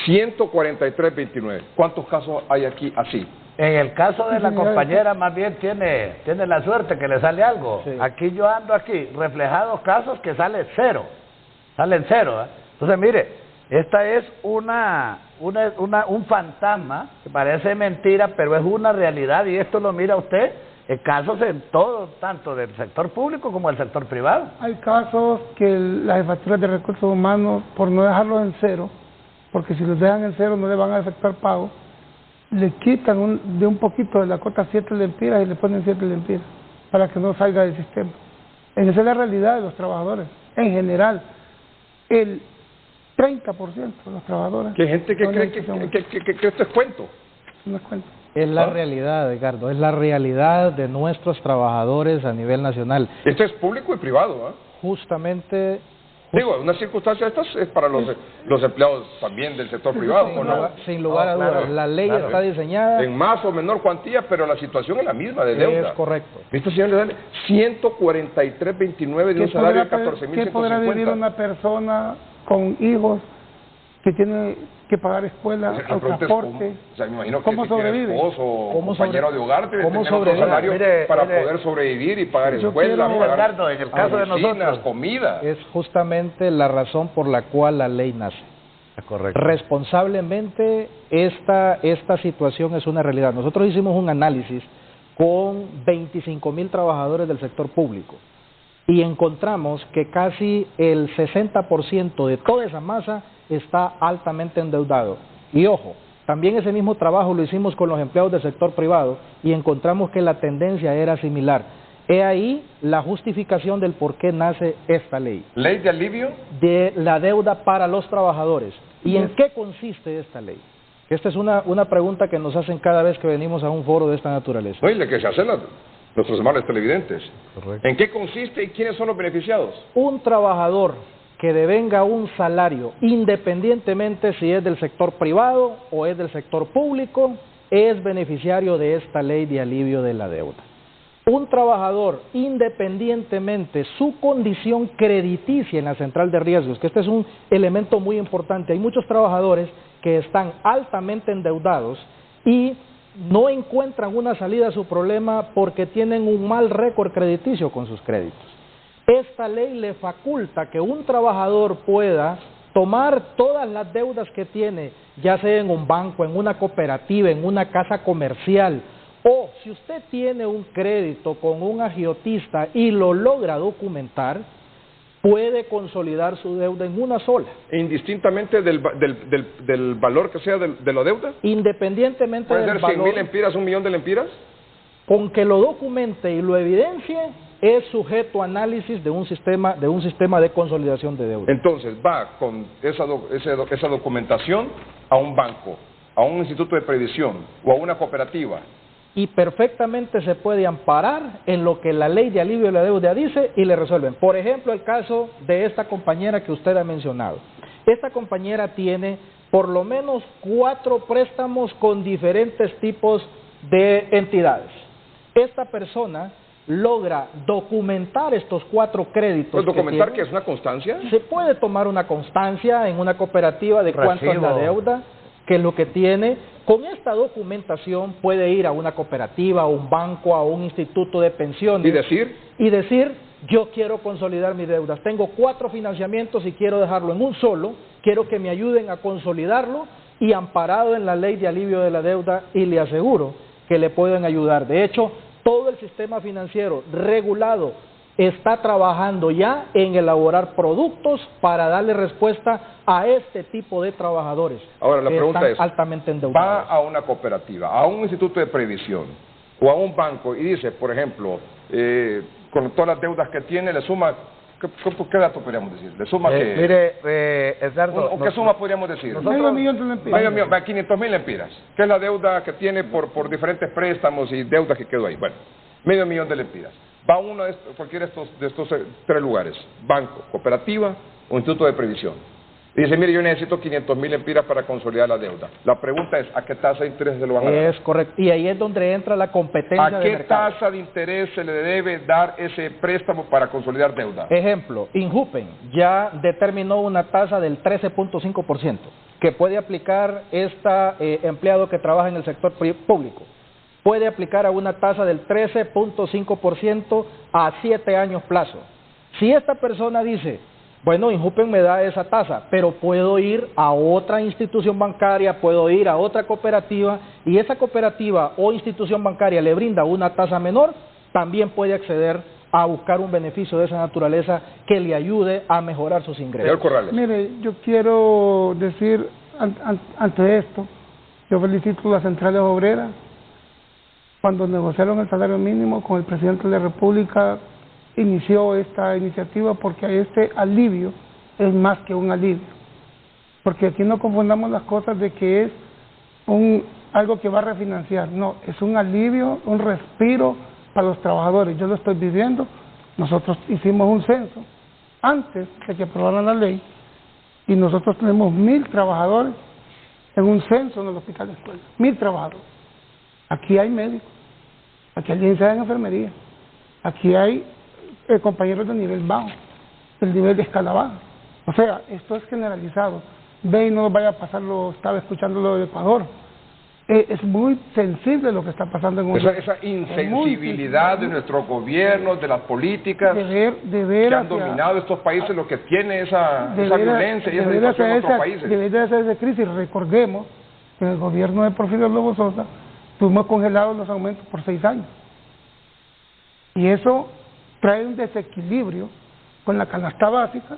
143.29. ¿Cuántos casos hay aquí así? En el caso de la compañera, más bien tiene la suerte que le sale algo. Sí. Aquí yo ando aquí, reflejados casos que salen cero. ¿Eh? Entonces, mire, esta es un fantasma que parece mentira, pero es una realidad, y esto lo mira usted en casos en todo, tanto del sector público como del sector privado. Hay casos que las jefaturas de recursos humanos, por no dejarlos en cero, porque si los dejan en cero no le van a efectuar pago, le quitan un poquito de la cota 7 lempiras y le ponen 7 lempiras para que no salga del sistema. Esa es la realidad de los trabajadores. En general, el 30% de los trabajadores... Que hay gente que cree que esto es cuento. No es cuento. Es la realidad, Edgardo, es la realidad de nuestros trabajadores a nivel nacional. Esto es público y privado, ¿eh? Justamente... Digo, una circunstancia de estas es para los empleados también del sector privado, ¿o no? Sin lugar a dudas, claro, la ley está diseñada... En más o menor cuantía, pero la situación es la misma de deuda. Es correcto. Este señor le dan 143.29 de un salario de 14.150. ¿Qué podrá vivir una persona con hijos que tiene que pagar escuela, o transporte? O sea, me imagino que ¿cómo sobrevive? Esposo o compañero de hogar debe tener otro salario para poder sobrevivir y pagar escuela, pagar en el caso de nosotros, comida. Es justamente la razón por la cual la ley nace. Correcto. Responsablemente, esta situación es una realidad. Nosotros hicimos un análisis con 25.000 trabajadores del sector público y encontramos que casi el 60% de toda esa masa está altamente endeudado. Y ojo, también ese mismo trabajo lo hicimos con los empleados del sector privado y encontramos que la tendencia era similar. He ahí la justificación del por qué nace esta ley. ¿Ley de alivio? De la deuda para los trabajadores. ¿Y en qué consiste esta ley? Esta es una pregunta que nos hacen cada vez que venimos a un foro de esta naturaleza. Oye, que se hacen nuestros amables televidentes. Correcto. ¿En qué consiste y quiénes son los beneficiados? Un trabajador que devenga un salario, independientemente si es del sector privado o es del sector público, es beneficiario de esta ley de alivio de la deuda. Un trabajador, independientemente su condición crediticia en la central de riesgos, que este es un elemento muy importante, hay muchos trabajadores que están altamente endeudados y no encuentran una salida a su problema porque tienen un mal récord crediticio con sus créditos. Esta ley le faculta que un trabajador pueda tomar todas las deudas que tiene, ya sea en un banco, en una cooperativa, en una casa comercial, o si usted tiene un crédito con un agiotista y lo logra documentar, puede consolidar su deuda en una sola. ¿Indistintamente del valor que sea de la deuda? Independientemente del valor. ¿Puede ser 100.000 lempiras, 1.000.000 de lempiras? Con que lo documente y lo evidencie, es sujeto a análisis de un sistema de consolidación de deuda. Entonces va con esa documentación a un banco, a un instituto de previsión o a una cooperativa. Y perfectamente se puede amparar en lo que la ley de alivio de la deuda dice y le resuelven. Por ejemplo, el caso de esta compañera que usted ha mencionado. Esta compañera tiene por lo menos 4 préstamos con diferentes tipos de entidades. Esta persona logra documentar estos 4 créditos. ¿Pues documentar qué es una constancia? Se puede tomar una constancia en una cooperativa de cuánto es la deuda, qué es lo que tiene, Con esta documentación puede ir a una cooperativa, a un banco, a un instituto de pensiones y decir, yo quiero consolidar mis deudas, tengo 4 financiamientos y quiero dejarlo en un solo, quiero que me ayuden a consolidarlo y amparado en la ley de alivio de la deuda, y le aseguro que le pueden ayudar. De hecho, todo el sistema financiero regulado está trabajando ya en elaborar productos para darle respuesta a este tipo de trabajadores. Ahora, la pregunta es, altamente endeudados. Va a una cooperativa, a un instituto de previsión o a un banco y dice, por ejemplo, con todas las deudas que tiene, le suma, ¿qué dato podríamos decir? Le suma que... Mire, Edgardo... ¿Qué suma podríamos decir? Medio millón de lempiras. 500.000 lempiras, que es la deuda que tiene por diferentes préstamos y deudas que quedó ahí. Bueno, medio millón de lempiras. Va a uno de cualquiera de estos 3 lugares, banco, cooperativa o instituto de previsión. Y dice, mire, yo necesito 500.000 lempiras para consolidar la deuda. La pregunta es, ¿a qué tasa de interés se lo van a dar? Es correcto, y ahí es donde entra la competencia de mercado. ¿A qué tasa de interés se le debe dar ese préstamo para consolidar deuda? Ejemplo, Injupen ya determinó una tasa del 13.5% que puede aplicar empleado que trabaja en el sector público. Puede aplicar a una tasa del 13.5% a 7 años plazo. Si esta persona dice, bueno, Injupen me da esa tasa, pero puedo ir a otra institución bancaria, puedo ir a otra cooperativa, y esa cooperativa o institución bancaria le brinda una tasa menor, también puede acceder a buscar un beneficio de esa naturaleza que le ayude a mejorar sus ingresos. Señor Corrales. Mire, yo quiero decir ante esto, yo felicito a las centrales obreras. Cuando negociaron el salario mínimo con el presidente de la República, inició esta iniciativa porque este alivio es más que un alivio. Porque aquí no confundamos las cosas de que es algo que va a refinanciar. No, es un alivio, un respiro para los trabajadores. Yo lo estoy viviendo. Nosotros hicimos un censo antes de que aprobaran la ley y nosotros tenemos 1.000 trabajadores en un censo en el hospital de escuela. 1.000 trabajadores. Aquí hay médicos, aquí hay licenciados en enfermería, aquí hay compañeros de nivel bajo, del nivel de escala baja. O sea, esto es generalizado. Ve y no vaya a pasarlo, estaba escuchando lo de Ecuador. Es muy sensible lo que está pasando en esa insensibilidad de nuestros gobiernos, de las políticas que han dominado estos países, lo que tiene esa violencia y esa situación en otros países. Debido a esa crisis, recordemos que en el gobierno de Porfirio Lobo Sosa tuvimos congelados los aumentos por 6 años. Y eso trae un desequilibrio con la canasta básica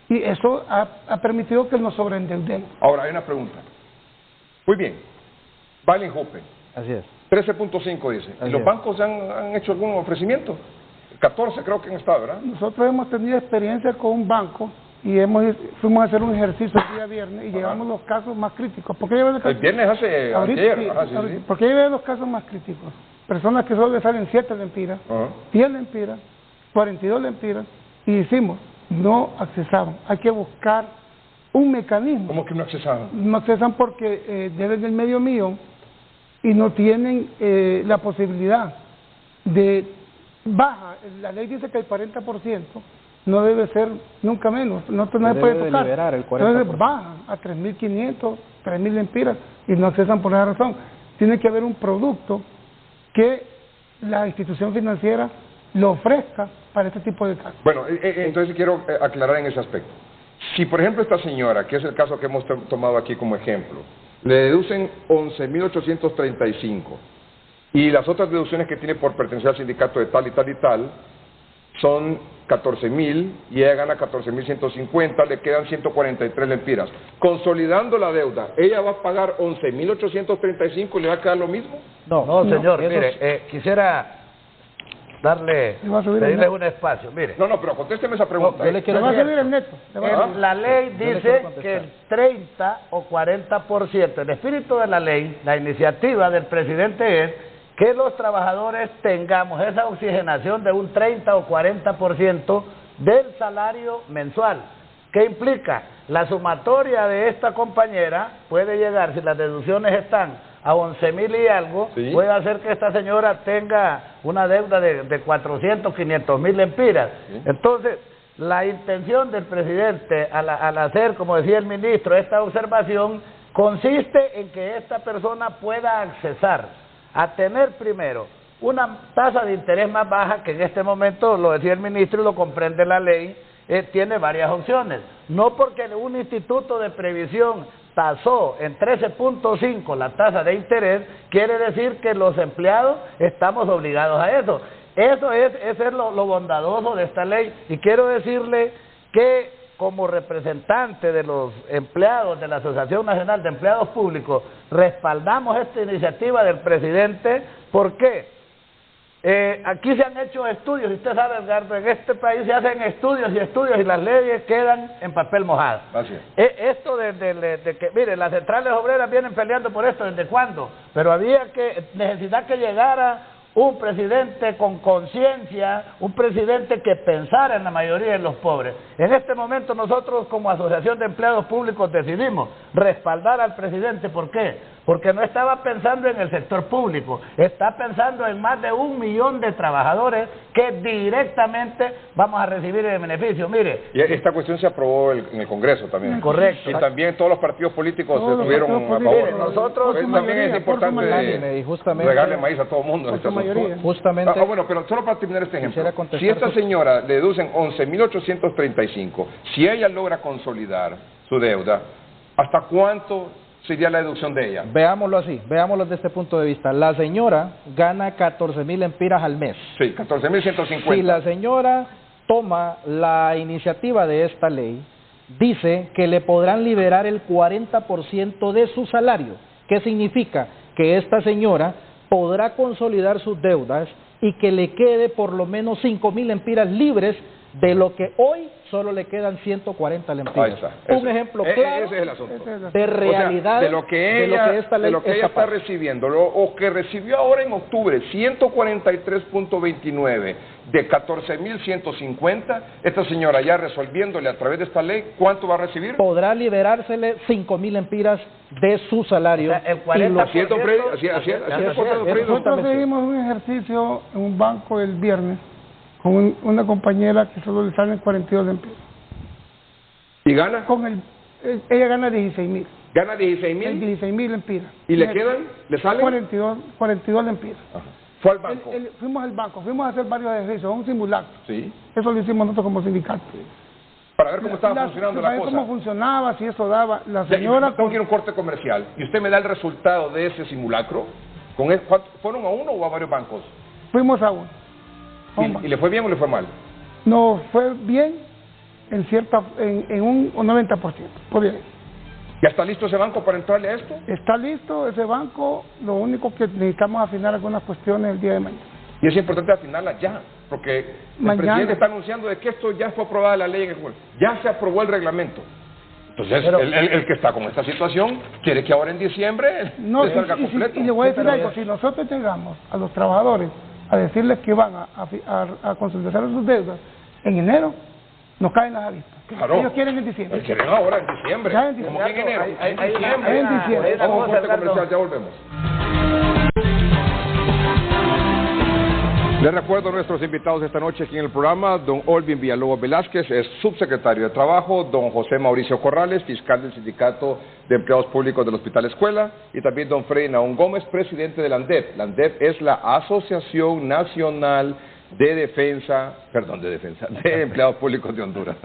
y eso ha permitido que nos sobreendeudemos. Ahora, hay una pregunta. Muy bien. Vale Injupen. Así es. 13.5 dice. ¿Y los bancos han hecho algún ofrecimiento? 14 creo que han estado, ¿verdad? Nosotros hemos tenido experiencia con un banco y fuimos a hacer un ejercicio el día viernes y llevamos los casos más críticos. ¿Por qué el viernes hace ayer? Sí. ¿Por qué llevé los casos más críticos? Personas que solo le salen 7 lempiras, 10 lempiras, 42 lempiras, y decimos, no accesaban. Hay que buscar un mecanismo. ¿Cómo que no accesaban? No accesan porque deben del medio millón y no tienen la posibilidad de baja. La ley dice que el 40% no debe ser nunca menos, no se puede tocar. El 40%. Entonces bajan a 3.500, 3.000 lempiras y no accesan por esa razón. Tiene que haber un producto que la institución financiera lo ofrezca para este tipo de casos. Bueno, entonces quiero aclarar en ese aspecto. Si, por ejemplo, esta señora, que es el caso que hemos tomado aquí como ejemplo, le deducen 11.835 y las otras deducciones que tiene por pertenecer al sindicato de tal y tal y tal son 14.000 y ella gana 14.150, le quedan 143 lempiras. Consolidando la deuda, ¿ella va a pagar 11.835 y le va a quedar lo mismo? No, señor, mire, quisiera pedirle un espacio, mire. No, pero contésteme esa pregunta. Le va a subir el neto. La ley dice que el 30 o 40%, el espíritu de la ley, la iniciativa del presidente es que los trabajadores tengamos esa oxigenación de un 30 o 40% del salario mensual. ¿Qué implica? La sumatoria de esta compañera puede llegar, si las deducciones están a 11.000 y algo, sí, puede hacer que esta señora tenga una deuda de 400, 500.000 lempiras. Sí. Entonces, la intención del presidente al hacer, como decía el ministro, esta observación consiste en que esta persona pueda accesar a tener primero una tasa de interés más baja, que en este momento, lo decía el ministro y lo comprende la ley, tiene varias opciones. No porque un instituto de previsión tasó en 13.5 la tasa de interés, quiere decir que los empleados estamos obligados a eso. Eso es lo bondadoso de esta ley, y quiero decirle que como representante de los empleados de la Asociación Nacional de Empleados Públicos, respaldamos esta iniciativa del presidente. ¿Por qué? Aquí se han hecho estudios, y usted sabe, Edgardo, en este país se hacen estudios y las leyes quedan en papel mojado. Esto de que, mire, las centrales obreras vienen peleando por esto, ¿desde cuándo? Pero había necesidad que llegara un presidente con conciencia, un presidente que pensara en la mayoría de los pobres. En este momento nosotros como Asociación de Empleados Públicos decidimos respaldar al presidente. ¿Por qué? Porque no estaba pensando en el sector público, está pensando en más de 1 millón de trabajadores que directamente vamos a recibir el beneficio. Mire, y esta cuestión se aprobó en el Congreso también. Correcto. Y también todos los partidos políticos estuvieron a favor. Mire, nosotros también es importante regarle maíz a todo el mundo. Justamente. Bueno, pero solo para terminar este ejemplo, si esta señora le deducen 11.835, si ella logra consolidar su deuda, ¿hasta cuánto sería la deducción de ella? Veámoslo así, veámoslo desde este punto de vista. La señora gana 14.000 empiras al mes. Sí, 14.150. Si la señora toma la iniciativa de esta ley, dice que le podrán liberar el 40% de su salario. ¿Qué significa? Que esta señora podrá consolidar sus deudas y que le quede por lo menos 5.000 empiras libres, de lo que hoy solo le quedan 140 lempiras. Un ejemplo claro ese es el asunto. De realidad, o sea, de lo que ella está recibiendo, o que recibió ahora en octubre, 143.29 de 14.150, esta señora ya resolviéndole a través de esta ley, ¿cuánto va a recibir? Podrá liberársele 5.000 empiras de su salario. O sea, el 40%. Nosotros seguimos un ejercicio en un banco el viernes con una compañera que solo le salen 42 lempiras. ¿Y gana? Ella gana 16.000. ¿Gana 16.000? 16.000 lempiras. ¿Y le quedan? ¿Le salen? 42 lempiras. Ajá. ¿Fue al banco? Fuimos al banco, fuimos a hacer varios ejercicios, un simulacro. Sí. Eso lo hicimos nosotros como sindicato. Para ver cómo estaba funcionando la cosa. Para ver cómo funcionaba, si eso daba. La señora... Tengo que ir a un corte comercial. ¿Y usted me da el resultado de ese simulacro? ¿Fueron a uno o a varios bancos? Fuimos a uno. ¿Y le fue bien o le fue mal? No, fue bien en un 90%. Fue bien. ¿Ya está listo ese banco para entrarle a esto? Está listo ese banco, lo único que necesitamos afinar algunas cuestiones el día de mañana. Y es importante afinarlas ya, porque el presidente está anunciando de que esto ya fue aprobada la ley en el Congreso. Ya se aprobó el reglamento. Entonces, el que está con esta situación quiere que ahora en diciembre le salga completo. Y le voy a decir algo, si nosotros llegamos a los trabajadores a decirles que van a consolidar sus deudas en enero, nos caen las avispas. Claro. Ellos quieren en diciembre. Quieren ahora en diciembre. Ya en diciembre. ¿Cómo que en enero? En diciembre. Vamos a un corte comercial, ya volvemos. Les recuerdo a nuestros invitados esta noche aquí en el programa: don Olvin Villalobos Velázquez, es subsecretario de Trabajo; don José Mauricio Corrales, fiscal del Sindicato de Empleados Públicos del Hospital Escuela; y también don Freddy Naón Gómez, presidente de la ANDEP. La ANDEP es la Asociación Nacional de Empleados Públicos de Honduras.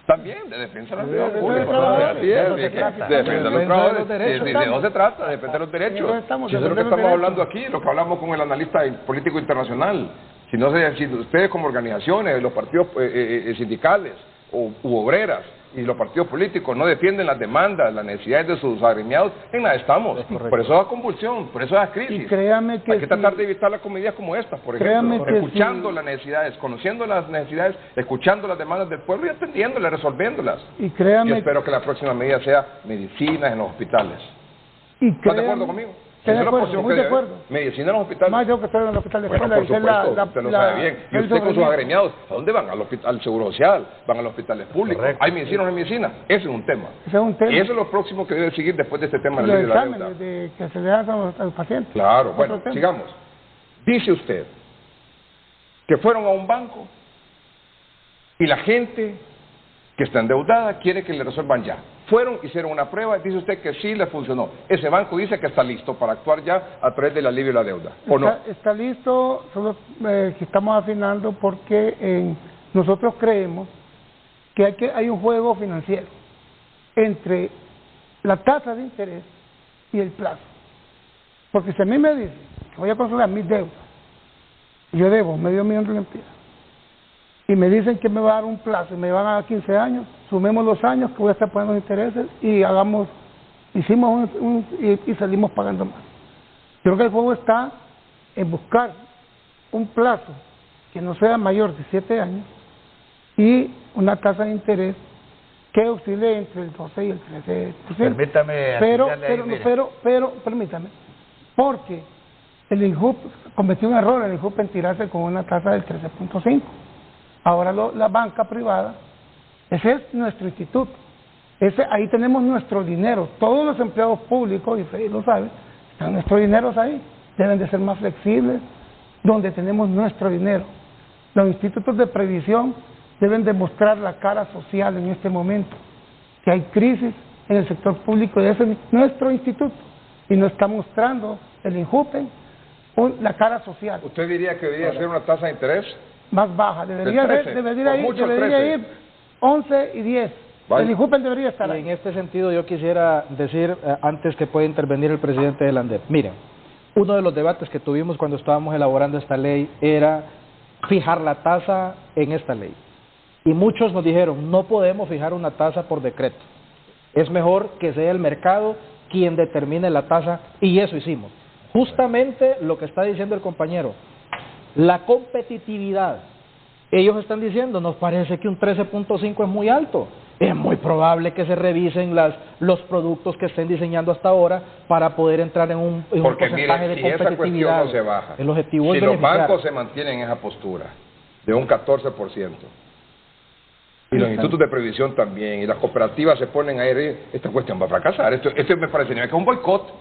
También de defensa de los empleados públicos. Así es, de defender los trabajadores. De eso se trata, de defender los derechos. Eso es lo que estamos hablando aquí, lo que hablamos con el analista político internacional. Si ustedes como organizaciones, los partidos sindicales u obreras y los partidos políticos no defienden las demandas, las necesidades de sus agremiados, en nada estamos. Por eso da convulsión, por eso da crisis. Y créame que hay que tratar de evitar las comedias como estas, por ejemplo, escuchando las necesidades, conociendo las necesidades, escuchando las demandas del pueblo y atendiéndolas, resolviéndolas. Y créame, yo espero que la próxima medida sea medicinas en los hospitales. ¿Estás de acuerdo conmigo? Muy de acuerdo. Medicina en los hospitales. Más yo que estoy en el hospital de escuela. Por supuesto, usted lo sabe bien. Y usted con sus agremiados, ¿a dónde van? Al Seguro Social, van a los hospitales públicos. Correcto. ¿Hay medicina o no hay medicina? Ese es un tema. Ese es un tema. Y eso es lo próximo que debe seguir después de este tema de la ley de la deuda. De que se le hagan a los pacientes. Claro, bueno, sigamos. Dice usted que fueron a un banco y la gente que está endeudada quiere que le resuelvan ya. fueron, hicieron una prueba, dice usted que sí le funcionó. Ese banco dice que está listo para actuar ya a través del alivio de la deuda, ¿o no? Está listo, solo que estamos afinando porque nosotros creemos que hay un juego financiero entre la tasa de interés y el plazo. Porque si a mí me dicen que voy a consolidar mis deudas, yo debo medio millón de lempiras, y me dicen que me va a dar un plazo y me van a dar 15 años, sumemos los años que voy a estar pagando intereses y hicimos y salimos pagando más. Creo que el juego está en buscar un plazo que no sea mayor de 7 años y una tasa de interés que oscile entre el 12 y el 13%. Permítame, pero permítame, porque el INJUP cometió un error, el INJUP en tirarse con una tasa del 13.5. Ahora la banca privada, ese es nuestro instituto, ahí tenemos nuestro dinero, todos los empleados públicos, y Freddy lo sabe, están nuestros dineros ahí, deben de ser más flexibles, donde tenemos nuestro dinero. Los institutos de previsión deben demostrar la cara social en este momento, que hay crisis en el sector público, y ese es nuestro instituto, y nos está mostrando el INJUPE la cara social. ¿Usted diría que debería ser una tasa de interés? Más baja, debería ir 11 y 10. Vale. El INJUPE debería estar ahí. En este sentido yo quisiera decir, antes que pueda intervenir el presidente de la ANDEP, miren, uno de los debates que tuvimos cuando estábamos elaborando esta ley era fijar la tasa en esta ley. Y muchos nos dijeron, no podemos fijar una tasa por decreto. Es mejor que sea el mercado quien determine la tasa, y eso hicimos. Justamente lo que está diciendo el compañero, la competitividad. Ellos están diciendo, nos parece que un 13.5 es muy alto. Es muy probable que se revisen los productos que estén diseñando hasta ahora para poder entrar en un porcentaje de competitividad. Esa cuestión no se baja, el objetivo si es los bancos se mantienen en esa postura de un 14%, y los institutos de previsión también, y las cooperativas se ponen ahí, esta cuestión va a fracasar. Esto me parece que es un boicot.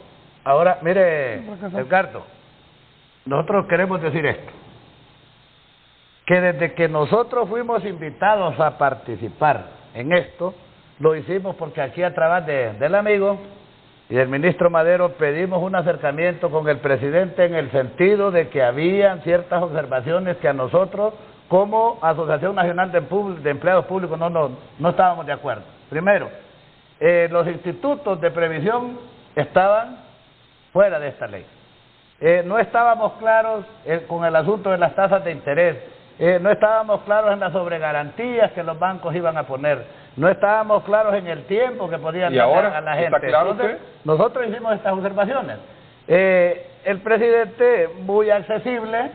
Ahora, mire, Edgardo, nosotros queremos decir esto, que desde que nosotros fuimos invitados a participar en esto, lo hicimos porque aquí a través del amigo y del ministro Madero pedimos un acercamiento con el presidente en el sentido de que habían ciertas observaciones que a nosotros como Asociación Nacional de Empleados Públicos no estábamos de acuerdo. Primero, los institutos de previsión estaban fuera de esta ley. No estábamos claros con el asunto de las tasas de interés, no estábamos claros en las sobregarantías que los bancos iban a poner, no estábamos claros en el tiempo que podían dar a la gente. ¿Está claro? Entonces, nosotros hicimos estas observaciones. El presidente, muy accesible,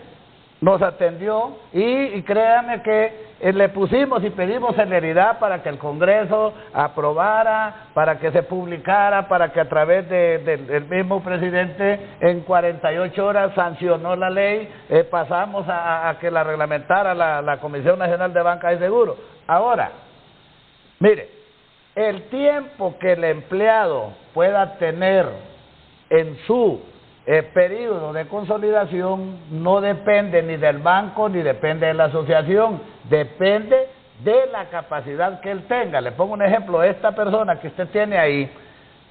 nos atendió y créame que le pusimos y pedimos celeridad para que el Congreso aprobara, para que se publicara, para que a través del mismo presidente en 48 horas sancionó la ley, pasamos a que la reglamentara la Comisión Nacional de Banca y Seguros. Ahora, mire, el tiempo que el empleado pueda tener en su periodo de consolidación no depende ni del banco ni depende de la asociación, depende de la capacidad que él tenga. Le pongo un ejemplo, esta persona que usted tiene ahí,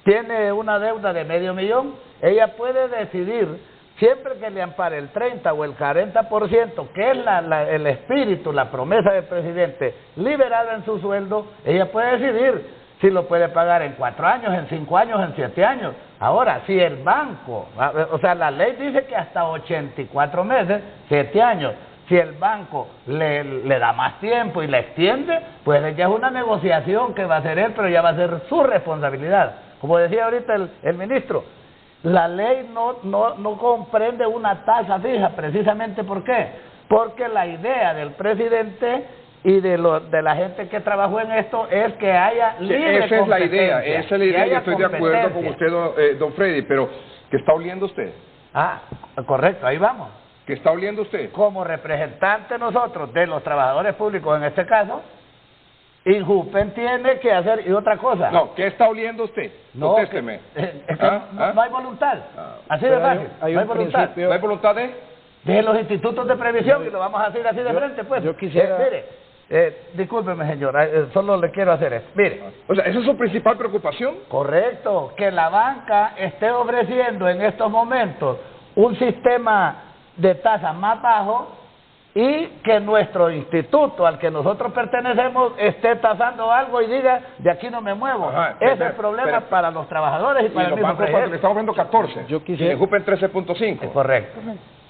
tiene una deuda de $500,000, ella puede decidir, siempre que le ampare el 30 o el 40%, que es el espíritu, la promesa del presidente, liberada en su sueldo, ella puede decidir si lo puede pagar en 4 años, en 5 años, en 7 años. Ahora, si el banco, o sea, la ley dice que hasta 84 meses, 7 años, si el banco le da más tiempo y le extiende, pues ya es una negociación que va a hacer él, pero ya va a ser su responsabilidad. Como decía ahorita el ministro, la ley no comprende una tasa fija, precisamente ¿por qué? Porque la idea del presidente y de la gente que trabajó en esto es que haya libre esa competencia. Esa es la idea, yo estoy de acuerdo con usted, don Freddy, pero ¿qué está oliendo usted? Correcto, ahí vamos. ¿Qué está oliendo usted? Como representante nosotros de los trabajadores públicos en este caso, INJUPE tiene que hacer, y otra cosa. No, ¿qué está oliendo usted? No, contésteme. No hay voluntad, así de fácil, no hay voluntad. ¿No hay voluntad de? De los institutos de previsión, y lo vamos a hacer así de frente, pues. Yo quisiera... mire, discúlpeme señora, solo le quiero hacer esto. Mire. O sea, ¿esa es su principal preocupación? Correcto, que la banca esté ofreciendo en estos momentos un sistema de tasa más bajo y que nuestro instituto al que nosotros pertenecemos esté tasando algo y diga, de aquí no me muevo. Ajá, Ese es el problema para los trabajadores y para el los mismo bancos cuando le estamos ofreciendo 14, Yo quisiera- y le Injupen 13.5. Correcto.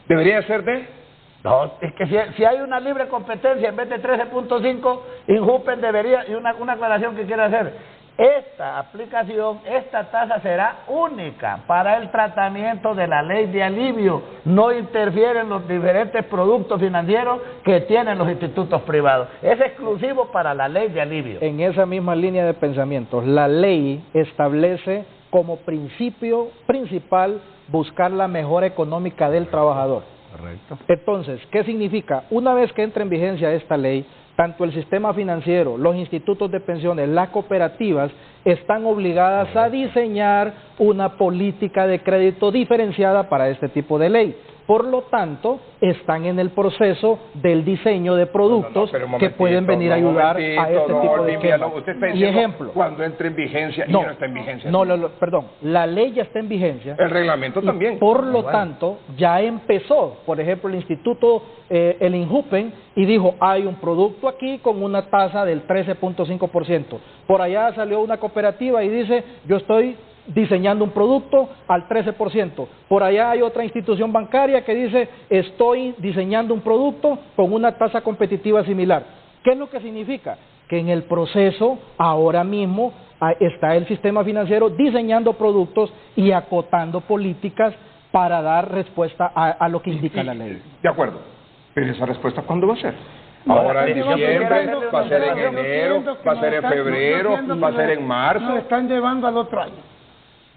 ¿Debería ser de? No, es que si hay una libre competencia en vez de 13.5, Injupen debería, y una aclaración que quiero hacer, esta aplicación, esta tasa será única para el tratamiento de la ley de alivio, no interfieren los diferentes productos financieros que tienen los institutos privados, es exclusivo para la ley de alivio. En esa misma línea de pensamiento, la ley establece como principio principal buscar la mejora económica del trabajador. Correcto. Entonces, ¿qué significa? Una vez que entra en vigencia esta ley, tanto el sistema financiero, los institutos de pensiones, las cooperativas, están obligadas a diseñar una política de crédito diferenciada para este tipo de ley. Por lo tanto, están en el proceso del diseño de productos que pueden venir a ayudar a este tipo de esquemas. Usted está Y diciendo ejemplo, cuando entre en vigencia y no, no está en vigencia. no, perdón, la ley ya está en vigencia. El reglamento Y también. por lo tanto, ya empezó, por ejemplo, el instituto, el Injupen, y dijo, hay un producto aquí con una tasa del 13.5%. Por allá salió una cooperativa y dice, yo estoy diseñando un producto al 13%. Por allá hay otra institución bancaria que dice, estoy diseñando un producto con una tasa competitiva similar. ¿Qué es lo que significa? Que en el proceso, ahora mismo, está el sistema financiero diseñando productos y acotando políticas para dar respuesta a lo que indica la ley. De acuerdo. Pero esa respuesta, ¿cuándo va a ser? Ahora en diciembre, va a ser en enero, va a ser en febrero, va a ser en marzo. Nos están llevando al otro año.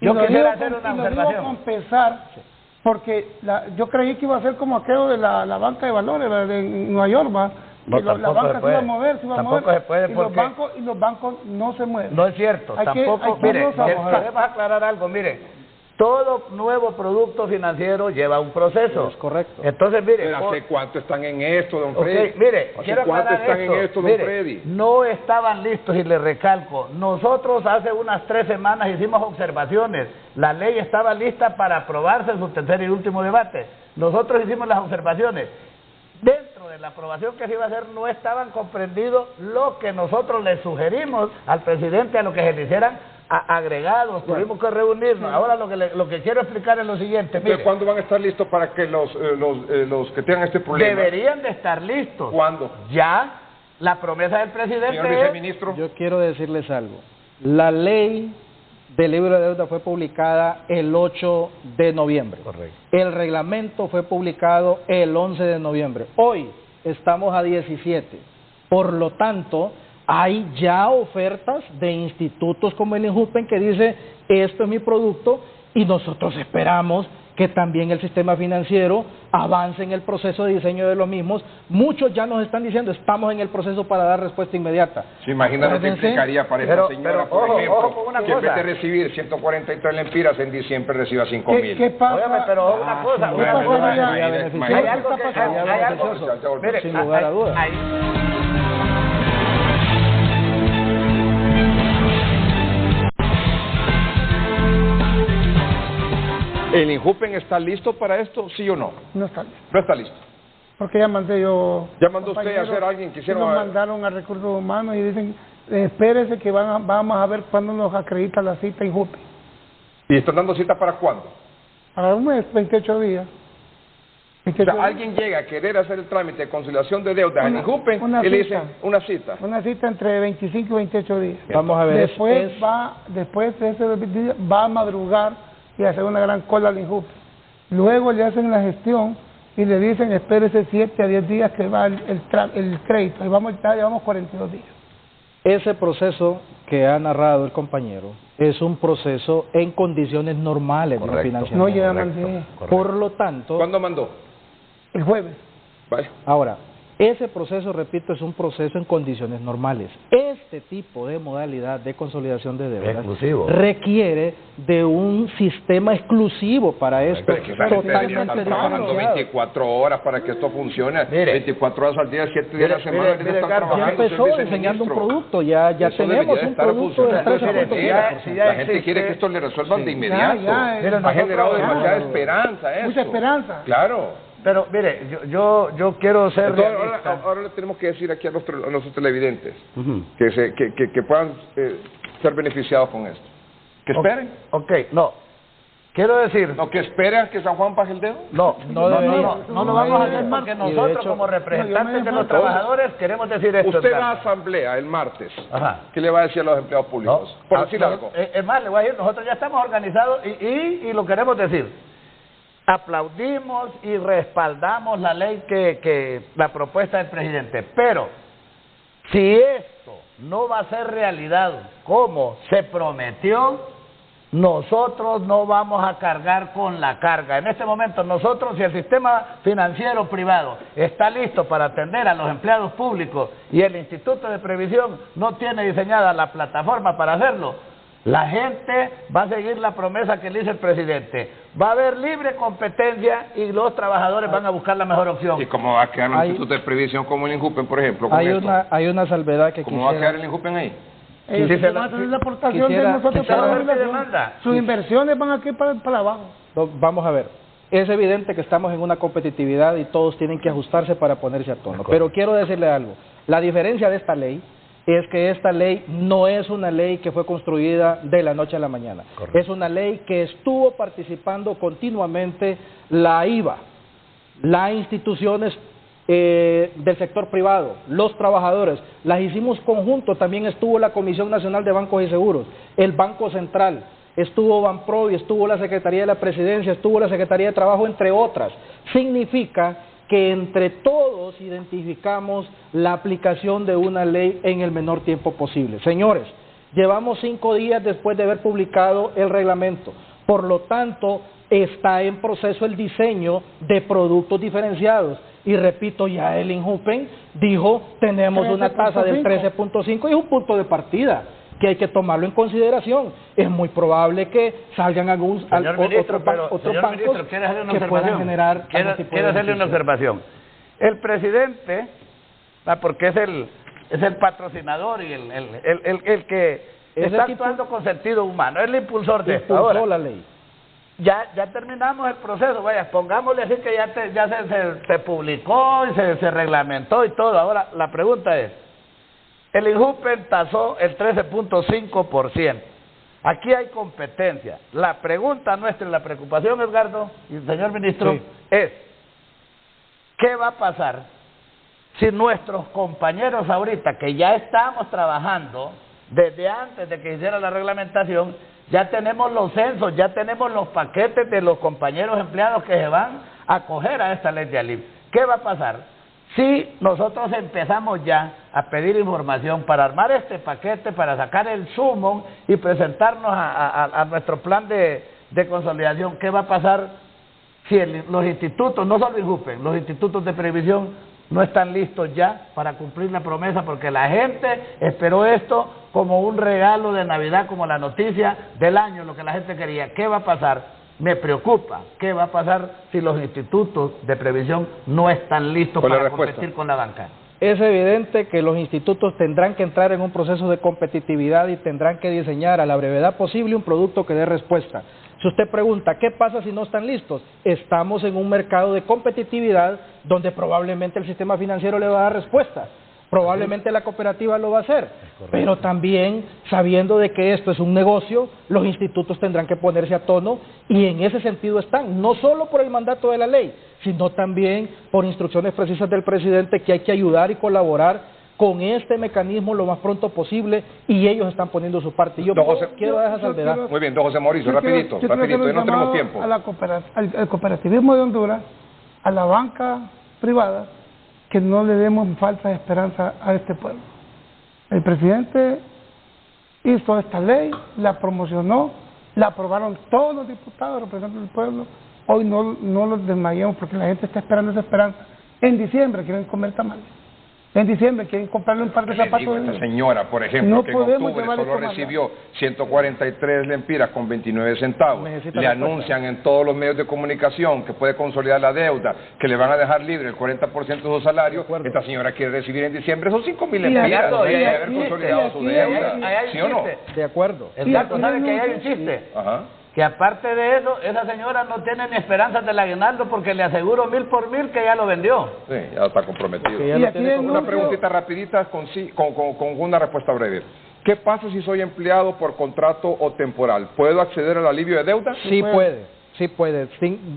Yo lo quisiera digo hacer con- una y lo digo observación. con pesar, porque yo creí que iba a ser como aquello de la banca de valores la de Nueva York, ¿va? No, Que la tampoco banca se se puede. iba a mover, se iba a Tampoco mover. se puede y porque- los bancos no se mueven. No es cierto, Hay que- tampoco, hay que mire, irnos a buscar. queremos aclarar algo, mire, todo nuevo producto financiero lleva un proceso. Es correcto. Entonces, mire, Pero ¿hace cuánto están en esto, don ok, Freddy? mire, ¿Hace quiero cuánto aclarar están esto. en esto, don Mire, Freddy? no estaban listos y le recalco, nosotros hace unas 3 semanas hicimos observaciones, la ley estaba lista para aprobarse en su tercer y último debate, nosotros hicimos las observaciones. Dentro de la aprobación que se iba a hacer no estaban comprendidos lo que nosotros le sugerimos al presidente a lo que se le hicieran agregados, tuvimos que reunirnos. Ahora lo que quiero explicar es lo siguiente, Entonces, mire, ¿cuándo van a estar listos para que los que tengan este problema? deberían de estar listos. ¿Cuándo? Ya, la promesa del presidente Señor es... viceministro. Yo quiero decirles algo. La ley del libro de deuda fue publicada el 8 de noviembre. Correcto. El reglamento fue publicado el 11 de noviembre. Hoy estamos a 17. Por lo tanto, hay ya ofertas de institutos como el Injupen que dice, esto es mi producto, y nosotros esperamos que también el sistema financiero avance en el proceso de diseño de los mismos. Muchos ya nos están diciendo, estamos en el proceso para dar respuesta inmediata. ¿Se imagina lo que Acuérdense, implicaría para esta Pero- señora, pero por ojo, ejemplo, ojo con una que en vez cosa. de recibir 143 lempiras en diciembre reciba 5,000? ¿Qué pasa? Óigame, pero una cosa, ¿qué una pasa? cosa. Sería beneficioso. Hay algo que... Sería hay algo- beneficioso, mire, sin lugar a dudas. ¿El Injupen está listo para esto, sí o no? No está listo. No está listo. Porque ya mandé yo... ¿Ya mandó usted a compañeros hacer a alguien que hiciera- Nos mandaron a Recursos Humanos y dicen, espérese que vamos a ver cuándo nos acredita la cita en Jupe. ¿Y están dando cita para cuándo? Para un mes, 28 días. O sea, alguien llega a querer hacer el trámite de conciliación de deudas en Una- Injupen una y le cita. dicen una cita. Una cita entre 25 y 28 días. Vamos a ver, Después después de ese día va a madrugar y hacer una gran cola al Injupe. Luego le hacen la gestión y le dicen espérese 7 a 10 días que va el crédito. Y ya llevamos 42 días. Ese proceso que ha narrado el compañero es un proceso en condiciones normales de Correcto. financiamiento. No llevan al día. Por lo tanto, ¿Cuándo mandó? El jueves. Vale. ahora, Ese proceso, repito, es un proceso en condiciones normales. Este tipo de modalidad de consolidación de deudas requiere de un sistema exclusivo para esto, totalmente trabajando 24 horas para que esto funcione. 24 horas al día, 7 días a la semana. Ya empezó enseñando un producto, ya tenemos un producto del 13.5%. La gente quiere que esto le resuelvan de inmediato. Ha generado demasiada esperanza eso. Mucha esperanza. Claro. Pero mire, yo quiero ser ahora le tenemos que decir aquí a nuestros televidentes que puedan ser beneficiados con esto. Que esperen. No. Quiero decir... No, que esperen que San Juan baje el dedo. No lo vamos a hacer porque nosotros como representantes de los trabajadores queremos decir esto. Usted va a asamblea el martes. ¿Qué le va a decir a los empleados públicos? Por decir algo. Es más, le voy a decir, nosotros ya estamos organizados y lo queremos decir. Aplaudimos y respaldamos la ley la propuesta del presidente, pero si esto no va a ser realidad como se prometió, nosotros no vamos a cargar con la carga. En este momento nosotros, si el sistema financiero privado está listo para atender a los empleados públicos y el Instituto de Previsión no tiene diseñada la plataforma para hacerlo, la gente va a seguir la promesa que le dice el presidente. Va a haber libre competencia y los trabajadores van a buscar la mejor opción. ¿Y cómo va a quedar el Instituto de Previsión como el Injupen, por ejemplo? Hay una salvedad que ¿Cómo va a quedar el Injupen ahí? Van a tener la aportación de nosotros para la demanda. Sus inversiones van aquí para abajo. Vamos a ver. Es evidente que estamos en una competitividad y todos tienen que ajustarse para ponerse a tono. Pero quiero decirle algo. La diferencia de esta ley es que esta ley no es una ley que fue construida de la noche a la mañana. Correcto. Es una ley que estuvo participando continuamente la IVA, las instituciones del sector privado, los trabajadores, las hicimos conjunto. También estuvo la Comisión Nacional de Bancos y Seguros, el Banco Central, estuvo Banprovi, estuvo la Secretaría de la Presidencia, estuvo la Secretaría de Trabajo, entre otras. Significa que entre todos identificamos la aplicación de una ley en el menor tiempo posible. Señores, llevamos 5 días después de haber publicado el reglamento, por lo tanto, está en proceso el diseño de productos diferenciados. Y repito, ya el Injupen dijo, tenemos una tasa del 13.5 y es un punto de partida que hay que tomarlo en consideración. Es muy probable que salgan otros bancos que puedan generar... Quiero hacerle una observación. El presidente, porque es el patrocinador y el que está actuando con sentido humano, es el impulsor de esto. Impulsó la ley. Ya terminamos el proceso, vaya, pongámosle así que ya se publicó y se reglamentó y todo. Ahora, la pregunta es, el Injupen tasó el 13.5%. Aquí hay competencia. La pregunta nuestra y la preocupación, Edgardo y el señor ministro, es, ¿qué va a pasar si nuestros compañeros ahorita, que ya estamos trabajando desde antes de que hiciera la reglamentación, ya tenemos los censos, ya tenemos los paquetes de los compañeros empleados que se van a acoger a esta ley de alivio? ¿Qué va a pasar si nosotros empezamos ya a pedir información para armar este paquete, para sacar el sumo y presentarnos a nuestro plan de consolidación? ¿Qué va a pasar si los institutos, no solo Injupen, los institutos de previsión no están listos ya para cumplir la promesa? Porque la gente esperó esto como un regalo de Navidad, como la noticia del año, lo que la gente quería. ¿Qué va a pasar? Me preocupa. ¿Qué va a pasar si los institutos de previsión no están listos para competir con la banca? Es evidente que los institutos tendrán que entrar en un proceso de competitividad y tendrán que diseñar a la brevedad posible un producto que dé respuesta. Si usted pregunta, ¿qué pasa si no están listos? Estamos en un mercado de competitividad donde probablemente el sistema financiero le va a dar respuesta. Probablemente la cooperativa lo va a hacer, pero también sabiendo de que esto es un negocio, los institutos tendrán que ponerse a tono y en ese sentido están, no solo por el mandato de la ley, sino también por instrucciones precisas del presidente que hay que ayudar y colaborar con este mecanismo lo más pronto posible y ellos están poniendo su parte. Yo quiero dar esa salvedad. Muy bien, don José Mauricio, rapidito, ya no tenemos tiempo. Al cooperativismo de Honduras, a la banca privada, que no le demos falsa esperanza a este pueblo. El presidente hizo esta ley, la promocionó, la aprobaron todos los diputados, representantes del pueblo. Hoy no los desmayemos porque la gente está esperando esa esperanza En diciembre quieren comer tamales. En diciembre quieren comprarle un par de zapatos. Esta señora, por ejemplo, No que en podemos octubre llevar solo esto más recibió 143 lempiras con 29 centavos. Necesita Le respuesta. anuncian en todos los medios de comunicación que puede consolidar la deuda, que le van a dejar libre el 40% de su salario. Esta señora quiere recibir en diciembre esos 5.000 lempiras. Debe haber consolidado su deuda. ¿Sí o no? De acuerdo. Edgardo, ¿sabe que ahí hay un chiste? Ajá. Que aparte de eso, esa señora no tiene ni esperanzas del aguinaldo porque le aseguro 1.000 por 1.000 que ya lo vendió. Sí, ya está comprometido. Que ya Y lo aquí tiene en Una un- preguntita rapidita con una respuesta breve. ¿Qué pasa si soy empleado por contrato o temporal? ¿Puedo acceder al alivio de deuda? Sí puede.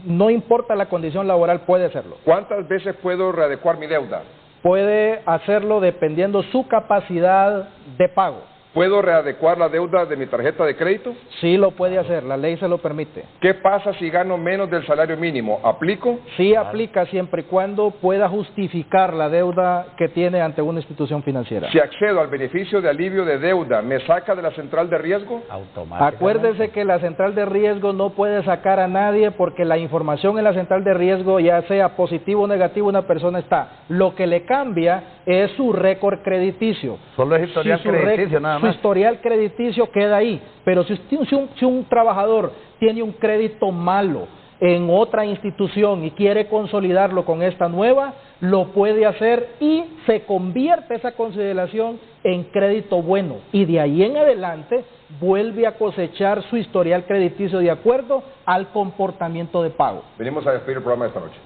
No importa la condición laboral, puede hacerlo. ¿Cuántas veces puedo readecuar mi deuda? Puede hacerlo dependiendo su capacidad de pago. ¿Puedo readecuar la deuda de mi tarjeta de crédito? Sí lo puede hacer, la ley se lo permite. ¿Qué pasa si gano menos del salario mínimo? ¿Aplico? Sí aplica siempre y cuando pueda justificar la deuda que tiene ante una institución financiera. Si accedo al beneficio de alivio de deuda, ¿me saca de la central de riesgo? Automáticamente. Acuérdese que la central de riesgo no puede sacar a nadie porque la información en la central de riesgo, ya sea positivo o negativo, una persona está. Lo que le cambia es su récord crediticio. Solo es historial crediticio, nada Su más. historial crediticio queda ahí, pero si un trabajador tiene un crédito malo en otra institución y quiere consolidarlo con esta nueva, lo puede hacer y se convierte esa consideración en crédito bueno y de ahí en adelante vuelve a cosechar su historial crediticio de acuerdo al comportamiento de pago. Venimos a despedir el programa de esta noche.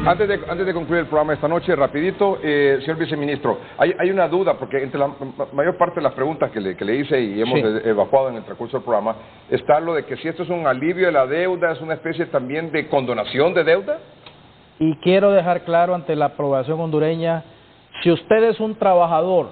Antes de concluir el programa esta noche, rapidito, señor viceministro, hay una duda, porque entre la mayor parte de las preguntas que le hice y hemos evacuado en el transcurso del programa, está lo de que si esto es un alivio de la deuda, es una especie también de condonación de deuda. Y quiero dejar claro ante la aprobación hondureña, si usted es un trabajador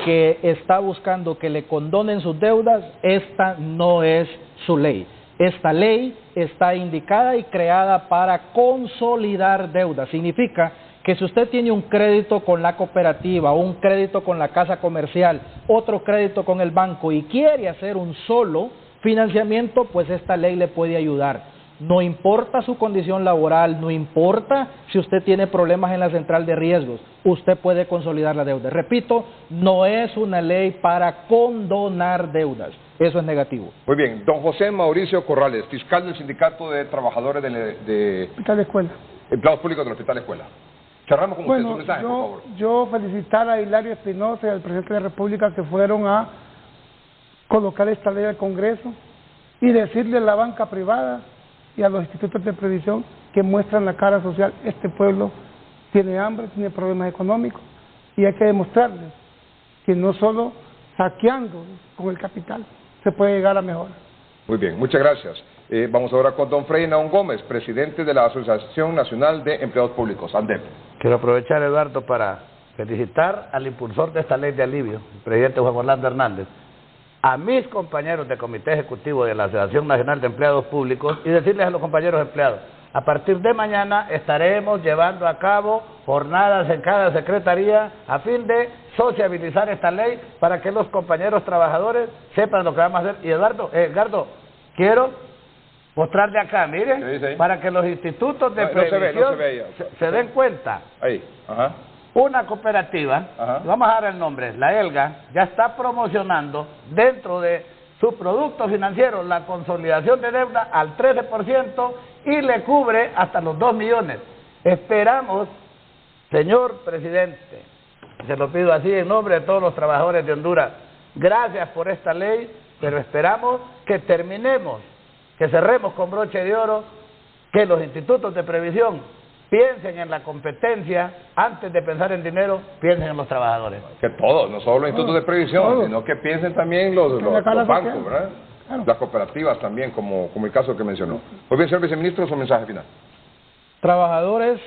que está buscando que le condonen sus deudas, esta no es su ley. Esta ley está indicada y creada para consolidar deudas. Significa que si usted tiene un crédito con la cooperativa, un crédito con la casa comercial, otro crédito con el banco y quiere hacer un solo financiamiento, pues esta ley le puede ayudar. No importa su condición laboral, no importa si usted tiene problemas en la central de riesgos, usted puede consolidar la deuda. Repito, no es una ley para condonar deudas, eso es negativo. Muy bien, don José Mauricio Corrales, fiscal del Sindicato de Trabajadores de Hospital de Escuela. Empleados Públicos del Hospital Escuela. Cerramos con usted su Bueno, mensaje, por favor. yo felicitar a Hilario Espinosa y al presidente de la República que fueron a colocar esta ley al Congreso y decirle a la banca privada y a los institutos de previsión que muestran la cara social, este pueblo tiene hambre, tiene problemas económicos y hay que demostrarles que no solo saqueando con el capital se puede llegar a mejoras. Muy bien, muchas gracias. Vamos ahora con don Freddy Naón Gómez, presidente de la Asociación Nacional de Empleados Públicos, ANDEP. Quiero aprovechar, Eduardo, para felicitar al impulsor de esta ley de alivio, el presidente Juan Orlando Hernández, a mis compañeros de comité ejecutivo de la Asociación Nacional de Empleados Públicos y decirles a los compañeros empleados, a partir de mañana estaremos llevando a cabo jornadas en cada secretaría a fin de sociabilizar esta ley para que los compañeros trabajadores sepan lo que vamos a hacer. Y Edgardo, quiero mostrarle acá, mire, para que los institutos de previsión se den cuenta. Ahí, ajá. Una cooperativa, vamos a dar el nombre, la ELGA, ya está promocionando dentro de su producto financiero la consolidación de deuda al 13% y le cubre hasta los 2 millones. Esperamos, señor presidente, se lo pido así en nombre de todos los trabajadores de Honduras, gracias por esta ley, pero esperamos que terminemos, que cerremos con broche de oro, que los institutos de previsión piensen en la competencia, antes de pensar en dinero, piensen en los trabajadores. Que todos, no solo los institutos de previsión, sino que piensen también los bancos, ¿verdad? Claro. Las cooperativas también, como el caso que mencionó. Muy bien, señor viceministro, su mensaje final. Trabajadores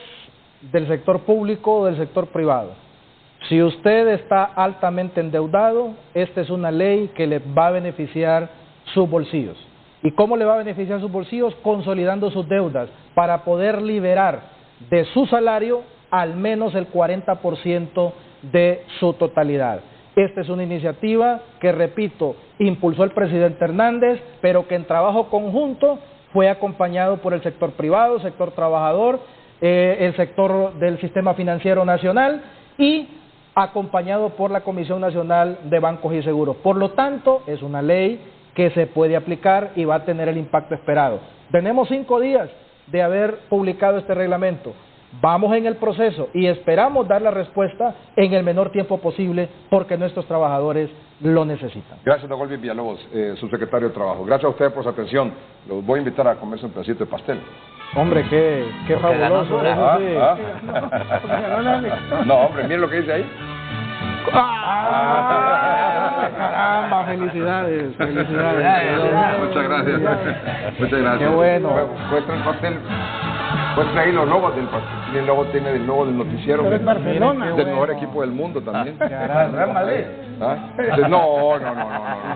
del sector público o del sector privado, si usted está altamente endeudado, esta es una ley que le va a beneficiar sus bolsillos. ¿Y cómo le va a beneficiar sus bolsillos? Consolidando sus deudas para poder liberar de su salario al menos el 40% de su totalidad. Esta es una iniciativa que, repito, impulsó el presidente Hernández, pero que en trabajo conjunto fue acompañado por el sector privado, sector trabajador, el sector del sistema financiero nacional y acompañado por la Comisión Nacional de Bancos y Seguros. Por lo tanto, es una ley que se puede aplicar y va a tener el impacto esperado. Tenemos 5 días de haber publicado este reglamento. Vamos en el proceso y esperamos dar la respuesta en el menor tiempo posible porque nuestros trabajadores lo necesitan. Gracias, don Golby Villalobos, subsecretario de Trabajo. Gracias a ustedes por su atención. Los voy a invitar a comerse un pedacito de pastel. Hombre, qué fabuloso. Eso sí. No, hombre, miren lo que dice ahí. Caramba, felicidades. Muchas gracias. Muchas gracias. Qué bueno. Muestra el pastel. Muestra ahí los logos del pastel. El logo tiene el logo del noticiero. Pero es Barcelona. Del mejor equipo del mundo también. Real Madrid. ¿Ah? No.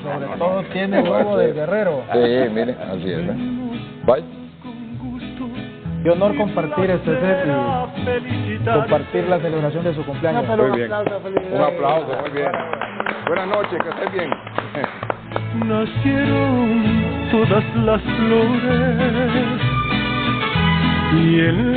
Sobre todo tiene el logo del Guerrero. Sí, mire, así es. Bye. Qué honor compartir este set y compartir la celebración de su cumpleaños. Muy bien. Un aplauso, muy bien. Buenas noches, que estés bien. Nacieron todas las flores y el